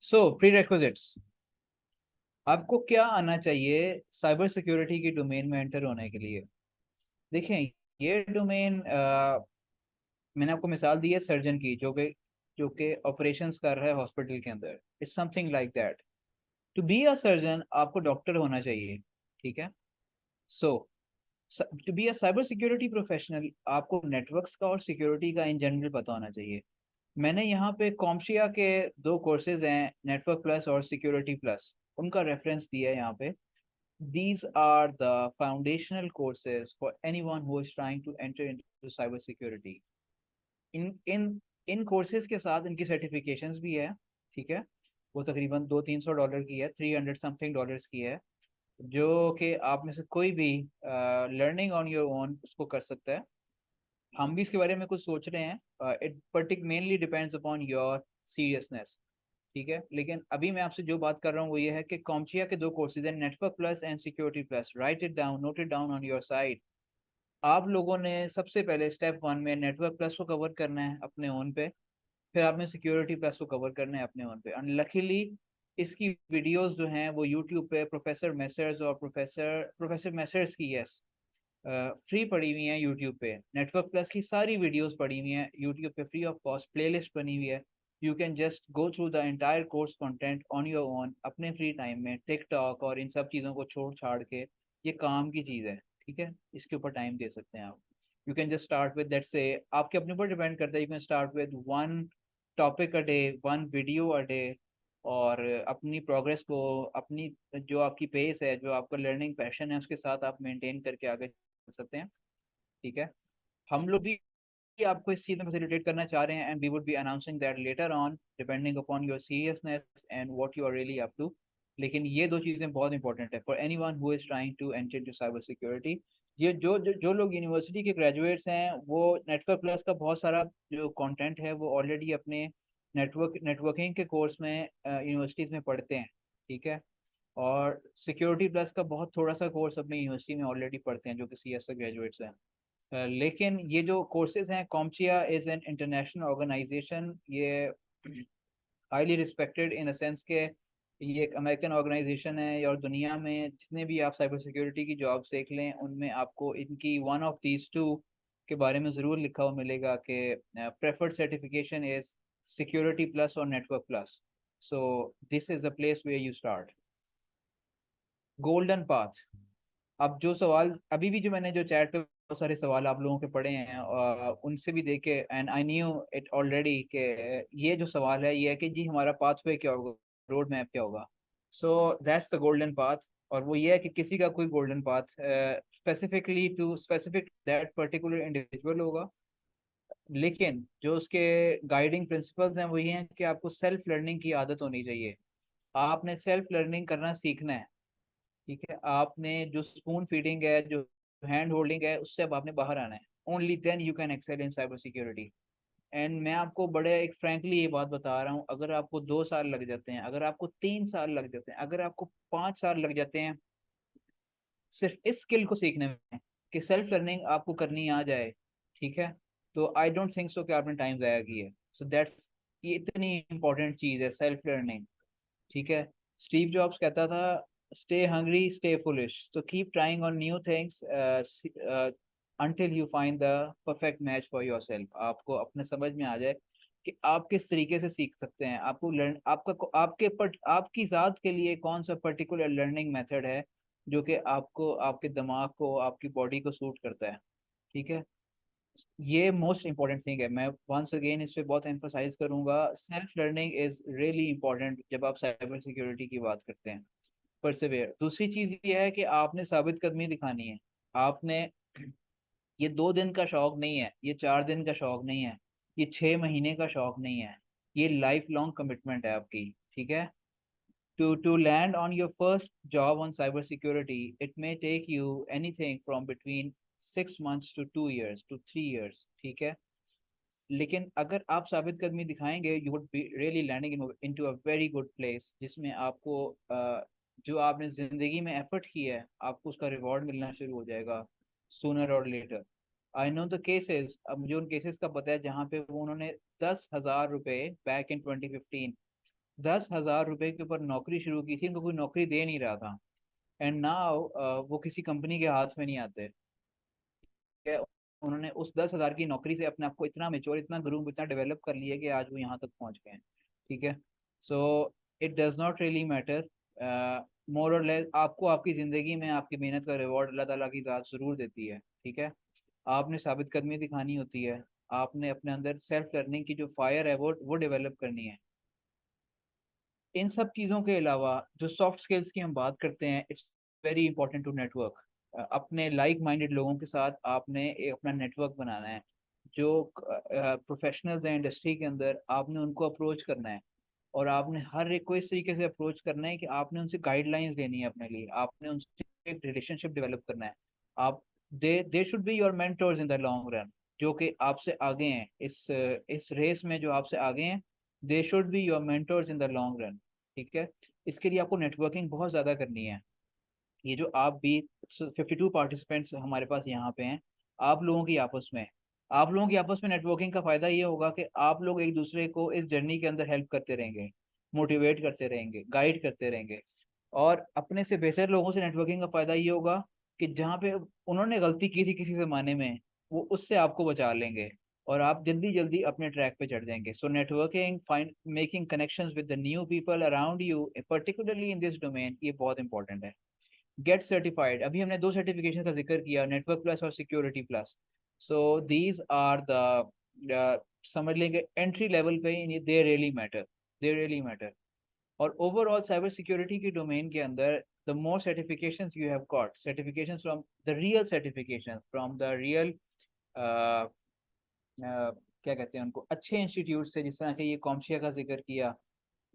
So prerequisites, आपको क्या आना चाहिए साइबर सिक्योरिटी की डोमेन में एंटर होने के लिए? देखें, ये डोमेन मैंने आपको मिसाल दी है सर्जन की, जो कि ऑपरेशंस कर रहा है हॉस्पिटल के अंदर। It's something like that. To be a surgeon आपको डॉक्टर होना चाहिए, ठीक है। So to be a cyber security professional आपको नेटवर्क्स का और सिक्योरिटी का इन जनरल पता होना चाहिए। मैंने यहाँ पे कॉम्शिया के 2 कोर्सेज हैं, नेटवर्क प्लस और सिक्योरिटी प्लस, उनका रेफरेंस दिया है यहाँ पे। These are the foundational courses for anyone who is trying to enter into cyber security. In in in courses के साथ इनकी सर्टिफिकेशंस भी है, ठीक है। वो तकरीबन $200-300 की है, 300 समथिंग डॉलर्स की है, जो कि आप में से कोई भी लर्निंग ऑन योर ओन उसको कर सकता है। हम भी इसके बारे में कुछ सोच रहे हैं। It mainly depends upon your seriousness, ठीक है। लेकिन अभी मैं आपसे जो बात कर रहा हूँ वो ये है कि कॉम्चिया के 2 कोर्सेज हैं, network plus and security plus. Right it down, note it down on your side. आप लोगों ने सबसे पहले स्टेप 1 में नेटवर्क प्लस को कवर करना है अपने ओन पे, फिर आपने सिक्योरिटी प्लस को कवर करना है अपने ओन पे। एंड लकीली इसकी वीडियोस जो हैं वो यूट्यूब पे प्रोफेसर मेसर्स और प्रोफेसर मेसर्स की, यस, फ्री पड़ी हुई हैं यूट्यूब पे। नेटवर्क प्लस की सारी वीडियोस पड़ी हुई हैं यूट्यूब पे, फ्री ऑफ कॉस्ट प्लेलिस्ट बनी हुई है। You can just go through the entire course content on your own अपने फ्री टाइम में। टिकटॉक और इन सब चीज़ों को छोड़ छाड़ के ये काम की चीज़ है, ठीक है, इसके ऊपर टाइम दे सकते हैं आप। You can just start with that से, आपके अपने ऊपर डिपेंड करता है। You can start with 1 topic a day, 1 video a day, और अपनी प्रोग्रेस को, अपनी जो आपकी पेस है, जो आपका लर्निंग पैशन है, उसके साथ आप मेंटेन करके आगे चल सकते हैं, ठीक है। हम लोग भी आपको इस चीज़ में फैसिलिटेट करना चाह रहे हैं, and we would be announcing that later on depending upon your seriousness and what you are really up to. लेकिन ये 2 चीज़ें बहुत इंपॉर्टेंट है for anyone who is trying to enter into cyber security. ये जो लोग यूनिवर्सिटी के ग्रेजुएट्स हैं वो नेटवर्क प्लस का बहुत सारा जो कंटेंट है वो ऑलरेडी अपने नेटवर्किंग के कोर्स में यूनिवर्सिटीज़ में पढ़ते हैं, ठीक है। और सिक्योरिटी प्लस का बहुत थोड़ा सा कोर्स अपनी यूनिवर्सिटी में ऑलरेडी पढ़ते हैं जो कि CS से ग्रेजुएट्स हैं। लेकिन ये जो कोर्सेज हैं, कॉम्चिया इज एन इंटरनेशनल ऑर्गेनाइजेशन। ये highly respected in the sense के ये एक अमेरिकन ऑर्गेनाइजेशन है, और दुनिया में जितने भी आप साइबर सिक्योरिटी की जॉब्स देख लें उनमें आपको इनकी वन ऑफ दीज 2 के बारे में ज़रूर लिखा हुआ मिलेगा कि preferred certification is security plus और network plus. So this is the place where you start. Golden path, अब जो सवाल अभी भी जो मैंने जो चैट पे बहुत सारे सवाल आप लोगों के पढ़े हैं उनसे भी देखे, and I knew it already के ये जो सवाल है ये है कि जी हमारा पाथवे क्या होगा, रोड मैप क्या होगा। So that's the golden path, और वो ये है कि किसी का कोई golden path specifically to specific that particular individual होगा। लेकिन जो उसके गाइडिंग प्रिंसिपल्स हैं वो ये हैं कि आपको सेल्फ लर्निंग की आदत होनी चाहिए। आपने सेल्फ लर्निंग करना सीखना है, ठीक है। आपने जो स्पून फीडिंग है, जो हैंड होल्डिंग है, उससे अब आपने बाहर आना है। Only then you can excel in cyber security. And मैं आपको बड़े एक फ्रैंकली ये बात बता रहा हूँ, अगर आपको 2 साल लग जाते हैं, अगर आपको 3 साल लग जाते हैं, अगर आपको 5 साल लग जाते हैं सिर्फ इस स्किल को सीखने में कि सेल्फ लर्निंग आपको करनी आ जाए, ठीक है, तो आई डोंट थिंक सो कि आपने टाइम ज़ाया किया है। सो दैट्स, ये इतनी इंपॉर्टेंट चीज़ है सेल्फ लर्निंग। ठीक है। स्टीव जॉब्स कहता था स्टे हंग्री स्टे फुलिश, तो keep trying on new things until you find the perfect match for yourself। आपको अपने समझ में आ जाए कि आप किस तरीके से सीख सकते हैं, आपको लर्न आपकी ज़ात के लिए कौन सा पर्टिकुलर लर्निंग मेथड है जो कि आपको, आपके दिमाग को, आपकी बॉडी को सूट करता है। ठीक है, ये मोस्ट इंपॉर्टेंट थिंग है। मैं वंस अगेन इस पे बहुत एम्फोसाइज करूंगा, self learning is really important जब आप साइबर सिक्योरिटी की बात करते हैं। परसेवेयर। दूसरी चीज ये है कि आपने साबित कदमी दिखानी है। आपने, ये 2 दिन का शौक नहीं है, ये 4 दिन का शौक नहीं है, ये 6 महीने का शौक नहीं है, ये लाइफ लॉन्ग कमिटमेंट है आपकी। ठीक है। to land on your first job on cyber security, it may take you anything from between 6 months to 2 years to 3 years। ठीक है, लेकिन अगर आप साबित कदमी दिखाएंगे, you would be really landing into a very good place, जिसमें आपको जो आपने जिंदगी में एफर्ट किया है आपको उसका रिवॉर्ड मिलना शुरू हो जाएगा सूनर और later. I know the cases, अब मुझे उन केसेस का पता है जहाँ पे वो उन्होंने 10,000 रुपये बैक इन 2015, 10,000 रुपये के ऊपर नौकरी शुरू की थी, उनको कोई नौकरी दे नहीं रहा था, एंड नाउ वो किसी कंपनी के हाथ में नहीं आते। है, उन्होंने उस 10,000 की नौकरी से अपने आप को इतना मेच्योर, इतना ग्रूम, इतना डेवलप कर लिया कि आज वो यहाँ तक पहुँच गए हैं। ठीक है। So it does not really matter, more or less आपको आपकी ज़िंदगी में आपकी मेहनत का रिवॉर्ड अल्लाह ताला की ज़ात ज़रूर देती है। ठीक है, आपने साबित कदमी दिखानी होती है, आपने अपने अंदर सेल्फ लर्निंग की जो फायर है वो डेवलप करनी है। इन सब चीज़ों के अलावा जो सॉफ्ट स्किल्स की हम बात करते हैं, it's very important to network. अपने लाइक माइंडेड लोगों के साथ आपने अपना नेटवर्क बनाना है। जो प्रोफेशनल्स हैं इंडस्ट्री के अंदर, आपने उनको अप्रोच करना है, और आपने हर एक को इस तरीके से अप्रोच करना है कि आपने उनसे गाइडलाइंस लेनी है अपने लिए, आपने उनसे एक रिलेशनशिप डेवलप करना है। आप, they should be your mentors in the long run, जो कि आपसे आगे हैं इस रेस में, जो आपसे आगे हैं, they should be your mentors in the long run. ठीक है, इसके लिए आपको नेटवर्किंग बहुत ज़्यादा करनी है। ये जो आप भी 52 पार्टिसिपेंट्स हमारे पास यहाँ पे हैं, आप लोगों की आपस में नेटवर्किंग का फायदा ये होगा कि आप लोग एक दूसरे को इस जर्नी के अंदर हेल्प करते रहेंगे, मोटिवेट करते रहेंगे, गाइड करते रहेंगे। और अपने से बेहतर लोगों से नेटवर्किंग का फायदा ये होगा कि जहाँ पे उन्होंने गलती की थी किसी ज़माने में, वो उससे आपको बचा लेंगे, और आप जल्दी जल्दी अपने ट्रैक पे चढ़ जाएंगे। So networking, find making connections with the new people around you, particularly in this domain, ये बहुत इंपॉर्टेंट है। गेट सर्टिफाइड, अभी हमने 2 सर्टिफिकेशन का जिक्र किया, नेटवर्क प्लस और security plus. So these are the, समझ लेंगे एंट्री लेवल पे, they really matter, they really matter. और ओवरऑल साइबर सिक्योरिटी की डोमेन के अंदर, the more certifications you have got, certifications from the real, certifications from the real, क्या कहते हैं उनको, अच्छे इंस्टीट्यूट से, जिस तरह के ये कॉम्शिया का जिक्र किया,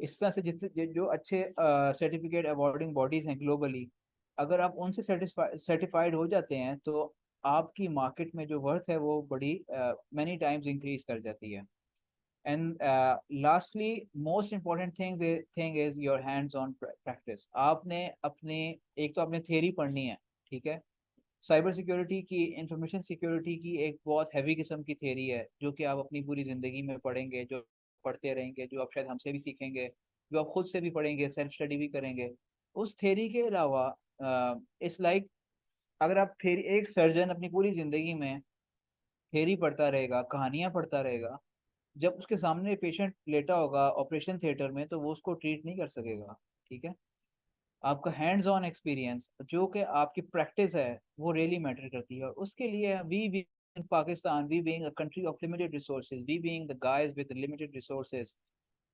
इस तरह से जो अच्छे सर्टिफिकेट अवार्डिंग बॉडीज हैं ग्लोबली, अगर आप उनसे सर्टिफाइड हो जाते हैं तो आपकी मार्केट में जो वर्थ है वो बड़ी मैनी टाइम्स इंक्रीज कर जाती है। And lastly, most important thing is your hands on practice. आपने अपने, एक तो आपने थियरी पढ़नी है। ठीक है, साइबर सिक्योरिटी की, इंफॉर्मेशन सिक्योरिटी की एक बहुत हैवी किस्म की थ्योरी है जो कि आप अपनी पूरी ज़िंदगी में पढ़ेंगे, जो पढ़ते रहेंगे, जो आप शायद हमसे भी सीखेंगे, जो आप खुद से भी पढ़ेंगे, सेल्फ स्टडी भी करेंगे। उस थ्योरी के अलावा इट्स लाइक, अगर आप थ्योरी, एक सर्जन अपनी पूरी ज़िंदगी में थ्योरी पढ़ता रहेगा, कहानियाँ पढ़ता रहेगा, जब उसके सामने पेशेंट लेटा होगा ऑपरेशन थिएटर में तो वो उसको ट्रीट नहीं कर सकेगा। ठीक है, आपका हैंड्स ऑन एक्सपीरियंस, जो कि आपकी प्रैक्टिस है, वो रियली मैटर करती है। और उसके लिए we being in Pakistan, we being a country of limited resources, we being the guys with limited resources,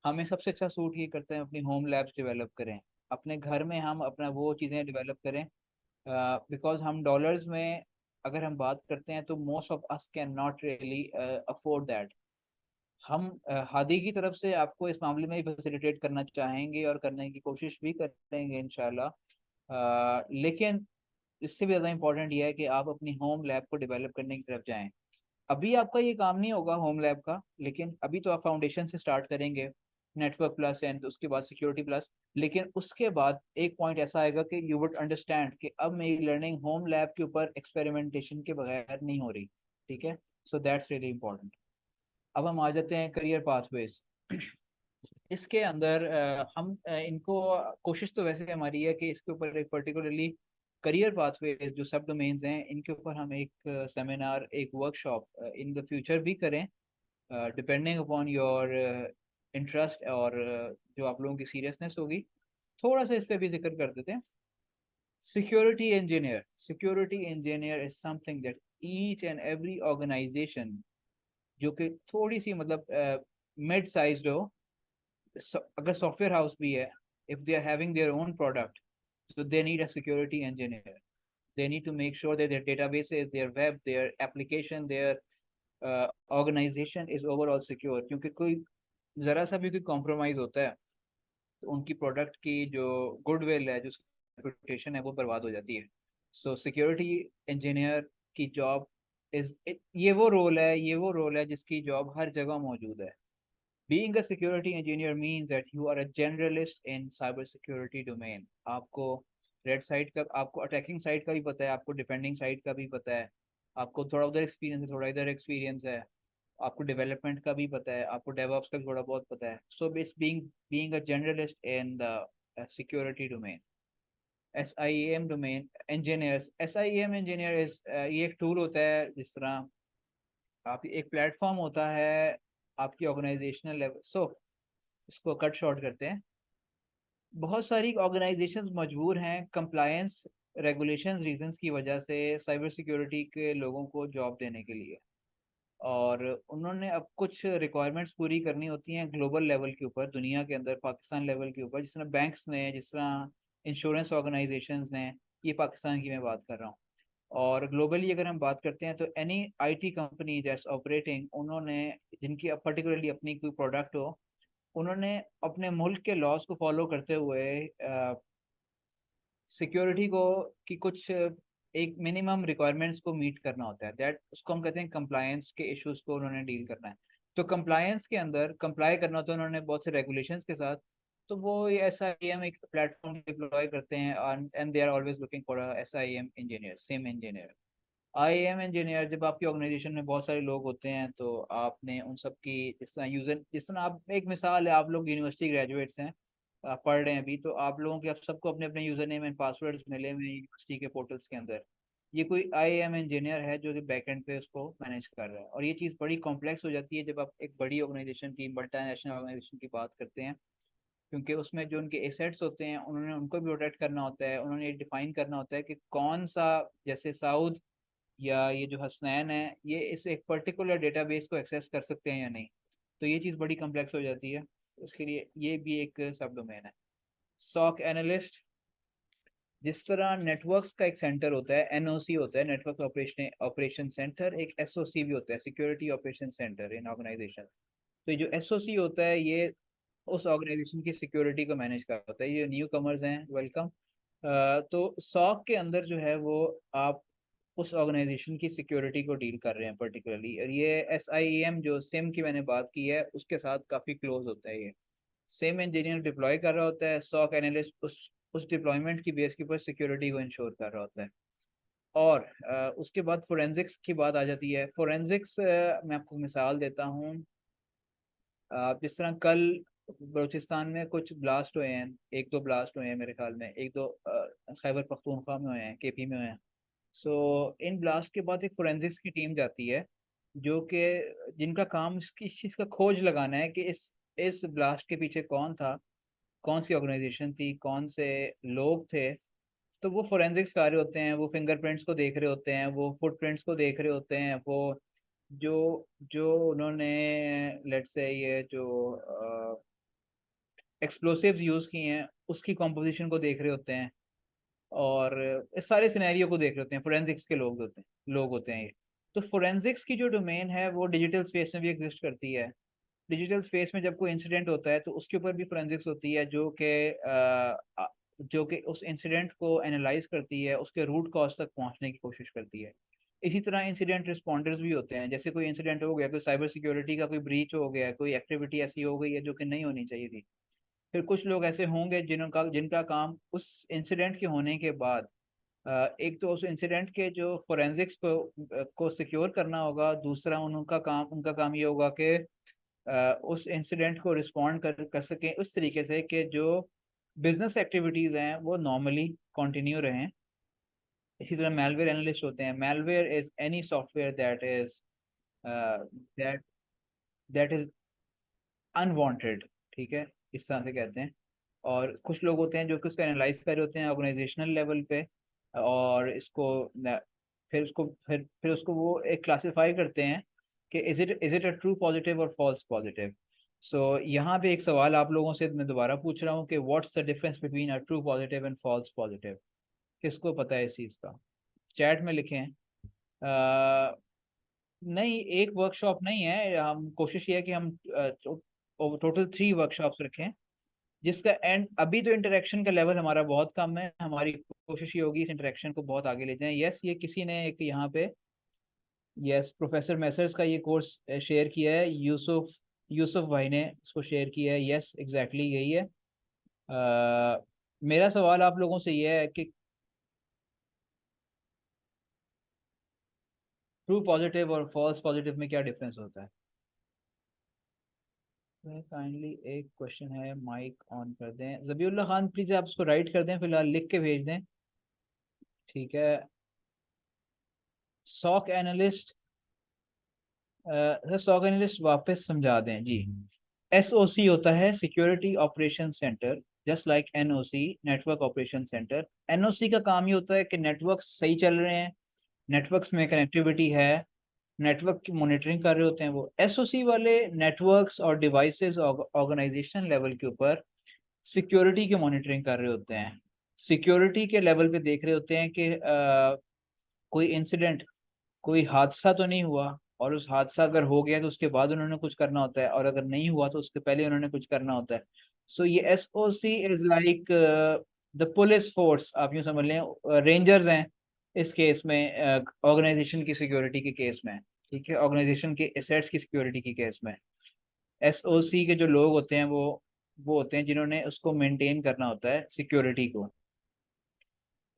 हमें सबसे अच्छा सूट ये करते हैं अपनी होम लैब्स डेवलप करें, अपने घर में हम अपना वो चीज़ें डेवलप करें, बिकॉज हम डॉलर्स में अगर हम बात करते हैं तो most of us can not really afford that. हम हादी की तरफ से आपको इस मामले में फैसिलिटेट करना चाहेंगे और करने की कोशिश भी करेंगे इंशाल्लाह। लेकिन इससे भी ज़्यादा इम्पोर्टेंट ये है कि आप अपनी होम लैब को डेवलप करने की तरफ जाएं। अभी आपका ये काम नहीं होगा होम लैब का, लेकिन अभी तो आप फाउंडेशन से स्टार्ट करेंगे, नेटवर्क प्लस एंड उसके बाद सिक्योरिटी प्लस। लेकिन उसके बाद एक पॉइंट ऐसा आएगा कि यू वुड अंडरस्टैंड कि अब मेरी लर्निंग होम लैब के ऊपर एक्सपेरिमेंटेशन के बगैर नहीं हो रही। ठीक है, सो दैट्स रियली इंपॉर्टेंट। अब हम आ जाते हैं करियर पाथवेज। इसके अंदर हम इनको कोशिश तो वैसे हमारी है कि इसके ऊपर एक पर्टिकुलरली करियर पाथवे जो सब डोमेन्स हैं इनके ऊपर हम एक सेमिनार एक वर्कशॉप इन द फ्यूचर भी करें, डिपेंडिंग अपॉन योर इंटरेस्ट और जो आप लोगों की सीरियसनेस होगी। थोड़ा सा इस पे भी जिक्र कर देते हैं। Security engineer is something that each and every organization जो कि थोड़ी सी मतलब मिड साइज्ड हो, अगर सॉफ्टवेयर हाउस भी है, if they are having their own product, so they need a security engineer. They need to make sure that their databases, their web, their application, their organization is overall secure, क्योंकि कोई जरा सा भी कोई कॉम्प्रोमाइज होता है तो उनकी प्रोडक्ट की जो गुडविल है, जो रेपुटेशन है, वो बर्बाद हो जाती है। सो सिक्योरिटी इंजीनियर की जॉब इज, ये वो रोल है जिसकी जॉब हर जगह मौजूद है। Being a security engineer means that you are a generalist in cyber security domain. आपको रेड साइड का, आपको अटैकिंग साइड का भी पता है, आपको डिफेंडिंग साइड का भी पता है, आपको थोड़ा उधर एक्सपीरियंस है, थोड़ा इधर एक्सपीरियंस है, आपको डेवलपमेंट का भी पता है, आपको डेवऑप्स का भी थोड़ा बहुत पता है। सो बिस being a journalist in the security domain. SIEM domain engineers, SIEM engineer is ये एक टूल होता है, जिस तरह आप एक प्लेटफॉर्म होता है आपकी ऑर्गेनाइजेशनल लेवल। सो इसको कट शॉर्ट करते हैं। बहुत सारी ऑर्गेनाइजेशंस मजबूर हैं कंप्लायंस रेगुलेशंस रीजंस की वजह से साइबर सिक्योरिटी के लोगों को जॉब देने के लिए, और उन्होंने अब कुछ रिक्वायरमेंट्स पूरी करनी होती हैं ग्लोबल लेवल के ऊपर, दुनिया के अंदर, पाकिस्तान लेवल के ऊपर, जिस तरह बैंक्स ने, जिस तरह इंश्योरेंस ऑर्गेनाइजेशंस ने, ये पाकिस्तान की मैं बात कर रहा हूँ। और ग्लोबली अगर हम बात करते हैं तो any IT company that's operating, उन्होंने, जिनकी पर्टिकुलरली अपनी कोई प्रोडक्ट हो, उन्होंने अपने मुल्क के लॉज को फॉलो करते हुए सिक्योरिटी को की कुछ एक मिनिमम रिक्वायरमेंट्स को मीट करना होता है, दैट उसको हम कहते हैं कंप्लायंस के इश्यूज को उन्होंने डील करना है। तो कंप्लायंस के अंदर कंप्लाई करना होता है उन्होंने बहुत से रेगुलेशंस के साथ। तो वो ये SIEM एक प्लेटफॉर्म डिप्लॉय करते हैं, and they are always looking for a SIEM engineer, same engineer. IAM engineer, जब आपकी ऑर्गेनाइजेशन में बहुत सारे लोग होते हैं तो आपने उन सब की, जिस तरह आप, एक मिसाल है, आप लोग यूनिवर्सिटी ग्रेजुएट्स हैं, आप पढ़ रहे हैं अभी, तो आप लोगों के, आप सबको अपने अपने यूजर नेम एंड पासवर्ड्स मिले हुए हैं यूनिवर्सिटी के पोर्टल्स के अंदर। ये कोई IAM इंजीनियर है जो बैक एंड पे उसको मैनेज कर रहा है, और ये चीज़ बड़ी कॉम्प्लेक्स हो जाती है जब आप एक बड़ी ऑर्गेनाइजेशन की, मल्टीनेशनल ऑर्गेनाइजेशन की बात करते हैं, क्योंकि उसमें जो उनके एसेट्स होते हैं उन्होंने उनको भी प्रोटेक्ट करना होता है, उन्होंने डिफाइन करना होता है कि कौन सा, जैसे साउद या ये जो हसनैन है, ये इस एक पर्टिकुलर डेटाबेस को एक्सेस कर सकते हैं या नहीं। तो ये चीज़ बड़ी कम्प्लेक्स हो जाती है, उसके लिए ये भी एक सब डोमेन है। सॉक एनालिस्ट, जिस तरह नेटवर्क्स का एक सेंटर होता है, NOC होता है, नेटवर्क ऑपरेशन सेंटर, एक SOC भी होता है, सिक्योरिटी ऑपरेशन सेंटर इन ऑर्गेनाइजेशन। तो ये जो SOC होता है, ये उस ऑर्गेनाइजेशन की सिक्योरिटी को मैनेज कर होता है। ये न्यू कमर्स हैं, वेलकम। तो SOC के अंदर जो है वो आप उस ऑर्गेनाइजेशन की सिक्योरिटी को डील कर रहे हैं पर्टिकुलरली, और ये SIEM जो सिम की मैंने बात की है उसके साथ काफ़ी क्लोज होता है। ये सेम इंजीनियर डिप्लॉय कर रहा होता है, SOC एनालिस्ट उस डिप्लॉयमेंट की बेस के ऊपर सिक्योरिटी को इंश्योर कर रहा होता है। और उसके बाद फोरेंसिक्स की बात आ जाती है। फोरेंसिक्स, मैं आपको मिसाल देता हूँ, जिस तरह कल बलूचिस्तान में कुछ ब्लास्ट हुए हैं, एक दो ब्लास्ट हुए हैं मेरे ख्याल में, एक दो खैबर पख्तूनख्वा में हुए हैं, KP में हुए हैं। सो इन ब्लास्ट के बाद एक फोरेंसिक्स की टीम जाती है, जो कि जिनका काम इस चीज़ का खोज लगाना है कि इस ब्लास्ट के पीछे कौन था, कौन सी ऑर्गेनाइजेशन थी, कौन से लोग थे। तो वो फोरेंसिक्स कर रहे होते हैं, वो फिंगरप्रिंट्स को देख रहे होते हैं, वो फुटप्रिंट्स को देख रहे होते हैं, वो जो जो उन्होंने, लेट्स से, ये जो एक्सप्लोसिव्स यूज़ किए हैं उसकी कॉम्पोजिशन को देख रहे होते हैं, और इस सारे सिनेरियो को देख रहे होते हैं। फोरेंसिक्स के लोग होते हैं ये। तो फोरेंसिक्स की जो डोमेन है वो डिजिटल स्पेस में भी एग्जिस्ट करती है। डिजिटल स्पेस में जब कोई इंसिडेंट होता है तो उसके ऊपर भी फोरेंसिक्स होती है, जो कि उस इंसिडेंट को एनालाइज करती है, उसके रूट कॉज तक पहुंचने की कोशिश करती है। इसी तरह इंसिडेंट रिस्पॉन्डर्स भी होते हैं, जैसे कोई इंसिडेंट हो गया, कोई साइबर सिक्योरिटी का कोई ब्रीच हो गया, कोई एक्टिविटी ऐसी हो गई है जो कि नहीं होनी चाहिए थी, फिर कुछ लोग ऐसे होंगे जिनका काम उस इंसिडेंट के होने के बाद, एक तो उस इंसिडेंट के जो फोरेंसिक्स को सिक्योर करना होगा, दूसरा उनका काम ये होगा कि उस इंसिडेंट को रिस्पॉन्ड कर सकें उस तरीके से कि जो बिजनेस एक्टिविटीज़ हैं वो नॉर्मली कंटिन्यू रहें। इसी तरह मेलवेयर एनालिस्ट होते हैं। Malware is any software that that is unwanted, ठीक है, इस तरह से कहते हैं। और कुछ लोग होते हैं जो कि उसको एनालाइज कर रहे होते हैं ऑर्गेनाइजेशनल लेवल पे, और इसको फिर उसको वो एक क्लासिफाई करते हैं कि is it a true positive और फॉल्स पॉजिटिव। सो यहाँ पे एक सवाल आप लोगों से मैं दोबारा पूछ रहा हूँ कि what's the difference between a true positive and false positive? किसको पता है इस चीज़ का? चैट में लिखें। नहीं, एक वर्कशॉप नहीं है, हम कोशिश ये है कि हम टोटल 3 वर्कशॉप्स रखें, जिसका एंड अभी तो इंटरेक्शन का लेवल हमारा बहुत कम है। हमारी कोशिश ये होगी इस इंटरेक्शन को बहुत आगे ले जाएं। यस, ये किसी ने एक यहाँ पे यस प्रोफेसर मैसर्स का ये कोर्स शेयर किया है, यूसुफ यूसुफ भाई ने इसको शेयर किया है। यस, एग्जैक्टली यही है। मेरा सवाल आप लोगों से ये है कि ट्रू पॉजिटिव और फॉल्स पॉजिटिव में क्या डिफरेंस होता है? काइंडली एक क्वेश्चन है, माइक ऑन कर दें। जबीउल्लाह खान प्लीज आप उसको राइट कर दें, फिलहाल लिख के भेज दें, ठीक है। सॉक एनालिस्ट, सॉक एनालिस्ट वापस समझा दें जी। एसओसी होता है security operation centre, just like NOC network operation centre. NOC का काम ये होता है कि नेटवर्क सही चल रहे हैं, नेटवर्क्स में कनेक्टिविटी है, नेटवर्क की मॉनिटरिंग कर रहे होते हैं। वो एसओसी वाले नेटवर्क्स और डिवाइसेस ऑर्गेनाइजेशन लेवल के ऊपर सिक्योरिटी की मॉनिटरिंग कर रहे होते हैं। सिक्योरिटी के लेवल पे देख रहे होते हैं कि कोई इंसिडेंट, कोई हादसा तो नहीं हुआ, और उस हादसा अगर हो गया तो उसके बाद उन्होंने कुछ करना होता है, और अगर नहीं हुआ तो उसके पहले उन्होंने कुछ करना होता है। सो ये SOC is like the police force, आप यूँ समझ लें, रेंजर्स हैं इस केस में, ऑर्गेनाइजेशन की सिक्योरिटी के केस में, ठीक है, ऑर्गेनाइजेशन के एसेट्स की सिक्योरिटी की केस में। एसओसी के जो लोग होते हैं वो होते हैं जिन्होंने उसको मेंटेन करना होता है सिक्योरिटी को।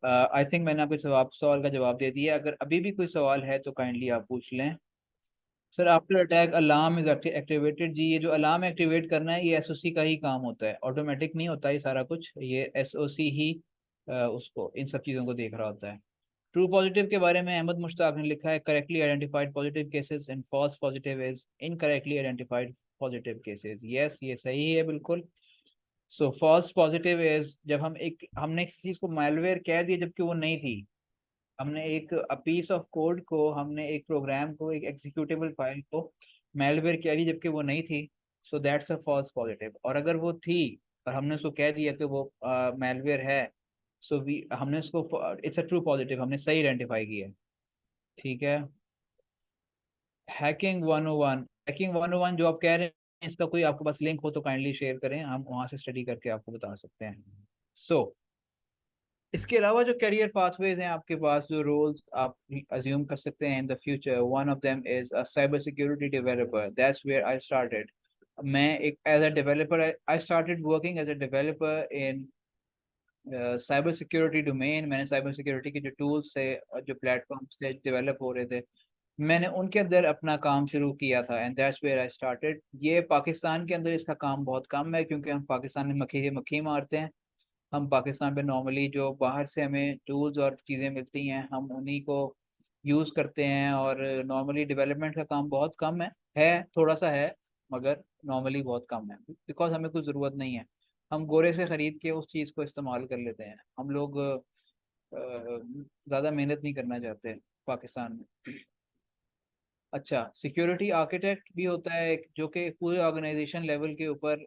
आई थिंक मैंने आपके सवाल का जवाब दे दिया। अगर अभी भी कोई सवाल है तो काइंडली आप पूछ लें। Sir after attack alarm is activated, जी ये जो अलार्म एक्टिवेट करना है ये एसओसी का ही काम होता है, ऑटोमेटिक नहीं होता ये सारा कुछ, ये एसओसी ही उसको इन सब चीज़ों को देख रहा होता है। ट्रू पॉजिटिव के बारे में अहमद मुश्ताक ने लिखा है, correctly identified positive cases and false positive is incorrectly identified positive cases. Yes, ये सही है बिल्कुल। सो फॉल्स पॉजिटिव इज जब हमने किसी चीज़ को मैलवेयर कह दिया जबकि वो नहीं थी। हमने एक पीस ऑफ कोड को, हमने एक प्रोग्राम को, एक एग्जीक्यूटेबल फाइल को मैलवेयर कह दी जबकि वो नहीं थी। So that's a false positive. और अगर वो थी और हमने उसको कह दिया कि वो मैलवेयर है, सो वी हमने उसको इट्स अ ट्रू पॉजिटिव, हमने सही आइडेंटिफाई किया, ठीक है। हैकिंग 101, हैकिंग 101 जो आप कह रहे हैं, इसका कोई आपके पास लिंक हो तो काइंडली शेयर करें, हम वहां से स्टडी करके आपको बता सकते हैं। सो इसके अलावा जो करियर पाथवेज हैं आपके पास, जो रोल्स आप अज्यूम कर सकते हैं in the future, one of them is a cyber security developer, that's where I started. मैं एक as a developer, I started working as a developer in cyber security domain. मैंने साइबर सिक्योरिटी के जो टूल्स थे और जो प्लेटफॉर्म्स थे डेवलप हो रहे थे, मैंने उनके अंदर अपना काम शुरू किया था, and that's where I started. ये पाकिस्तान के अंदर इसका काम बहुत कम है, क्योंकि हम पाकिस्तान में मक्खी से मक्खी मारते हैं। हम पाकिस्तान में नॉर्मली जो बाहर से हमें टूल्स और चीज़ें मिलती हैं हम उन्हीं को यूज़ करते हैं, और नॉर्मली डेवलपमेंट का काम बहुत कम है, थोड़ा सा है, मगर नॉर्मली बहुत कम है, बिकॉज हमें कुछ ज़रूरत नहीं है। हम गोरे से ख़रीद के उस चीज़ को इस्तेमाल कर लेते हैं। हम लोग ज़्यादा मेहनत नहीं करना चाहते पाकिस्तान में। अच्छा, सिक्योरिटी आर्किटेक्ट भी होता है एक, जो कि पूरे ऑर्गेनाइजेशन लेवल के ऊपर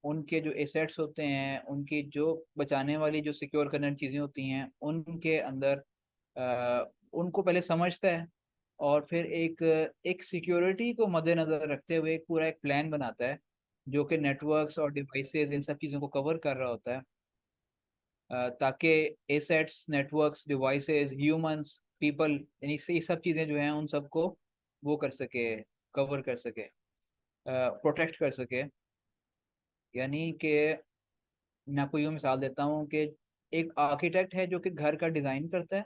उनके जो एसेट्स होते हैं, उनकी जो बचाने वाली जो सिक्योर करने वाली चीज़ें होती हैं उनके अंदर उनको पहले समझता है, और फिर एक एक सिक्योरिटी को मद्देनजर रखते हुए एक पूरा एक प्लान बनाता है, जो कि नेटवर्क्स और डिवाइसेस इन सब चीज़ों को कवर कर रहा होता है, ताकि assets, networks, devices, humans, people, यानी ये सब चीज़ें जो हैं उन सबको वो कर सके, कवर कर सके, प्रोटेक्ट कर सके। यानी कि मैं आपको यूँ मिसाल देता हूँ कि एक आर्किटेक्ट है जो कि घर का डिज़ाइन करता है,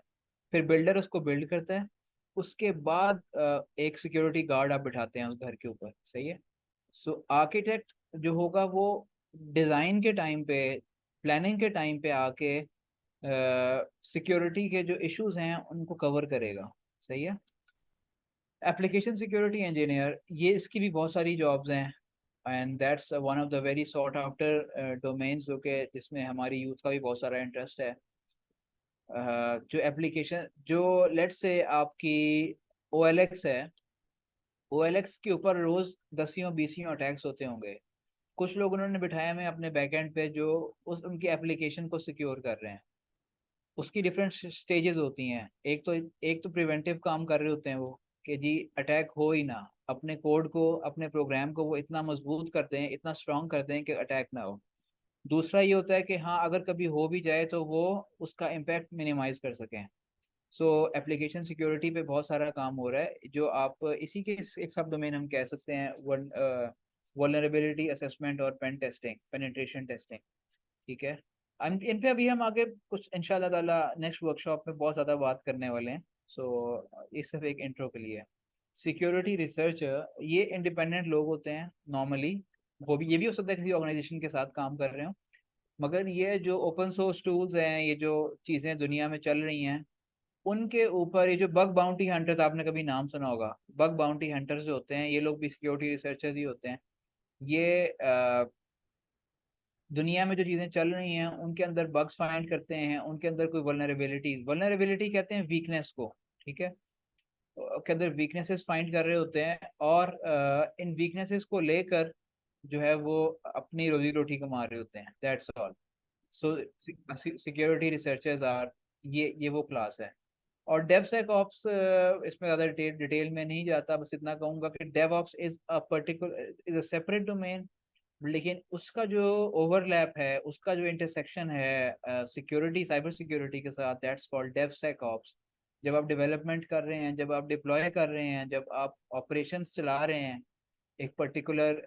फिर बिल्डर उसको बिल्ड करता है, उसके बाद एक सिक्योरिटी गार्ड आप बिठाते हैं उस घर के ऊपर, सही है। सो आर्किटेक्ट जो होगा वो डिजाइन के टाइम पे, प्लानिंग के टाइम पे आके सिक्योरिटी के जो इश्यूज हैं उनको कवर करेगा, सही है। एप्लीकेशन सिक्योरिटी इंजीनियर, ये इसकी भी बहुत सारी जॉब्स हैं, and that's one of the very sought after domains जो कि जिसमें हमारी यूथ का भी बहुत सारा इंटरेस्ट है। जो एप्लीकेशन जो लेट्स से आपकी OLX है, OLX के ऊपर रोज 10 अटैक्स होते होंगे। कुछ लोग उन्होंने बिठाया में अपने बैकएंड पे जो उनकी एप्लीकेशन को सिक्योर कर रहे हैं। उसकी डिफरेंट स्टेजेस होती हैं। एक तो प्रिवेंटिव काम कर रहे होते हैं वो, कि जी अटैक हो ही ना, अपने कोड को, अपने प्रोग्राम को वो इतना मजबूत कर दें, इतना स्ट्रांग कर दें कि अटैक ना हो। दूसरा ये होता है कि हाँ अगर कभी हो भी जाए तो वो उसका इम्पैक्ट मिनिमाइज कर सकें। सो एप्लीकेशन सिक्योरिटी पे बहुत सारा काम हो रहा है, जो आप इसी के एक सब डोमेन हम कह सकते हैं वल्नरेबिलिटी असेसमेंट और पेन टेस्टिंग, पेनिट्रेशन टेस्टिंग, ठीक है। इन पे अभी हम आगे कुछ इंशाल्लाह ताला नेक्स्ट वर्कशॉप में बहुत ज़्यादा बात करने वाले हैं। सो ये सिर्फ एक इंट्रो के लिए। सिक्योरिटी रिसर्चर ये इंडिपेंडेंट लोग होते हैं नॉर्मली, वो भी ये भी हो सकता है किसी ऑर्गेनाइजेशन के साथ काम कर रहे हो, मगर ये जो ओपन सोर्स टूल्स हैं, ये जो चीज़ें दुनिया में चल रही हैं उनके ऊपर, ये जो बग बाउंटी हंटर्स, आपने कभी नाम सुना होगा, बग बाउंटी हंटर्स जो होते हैं ये लोग भी सिक्योरिटी रिसर्चर्स ही होते हैं। ये दुनिया में जो चीजें चल रही हैं उनके अंदर बग्स फाइंड करते हैं, उनके अंदर कोई वल्नरेबिलिटी कहते हैं वीकनेस को, ठीक है, के अंदर वीकनेसेस फाइंड कर रहे होते हैं, और इन वीकनेसेस को लेकर जो है वो अपनी रोजी रोटी कमा रहे होते हैं, that's all. So security researchers are, ये वो क्लास है। और डेवसेकऑप्स, इसमें ज़्यादा डिटेल में नहीं जाता, बस इतना कहूंगा कि DevOps is a particular, is a separate domain, लेकिन उसका जो ओवरलैप है, उसका जो इंटरसेक्शन है सिक्योरिटी, साइबर सिक्योरिटी के साथ, दैट्स कॉल्ड डेवसेकऑप्स। जब आप डेवलपमेंट कर रहे हैं, जब आप डिप्लॉय कर रहे हैं, जब आप ऑपरेशंस चला रहे हैं एक पर्टिकुलर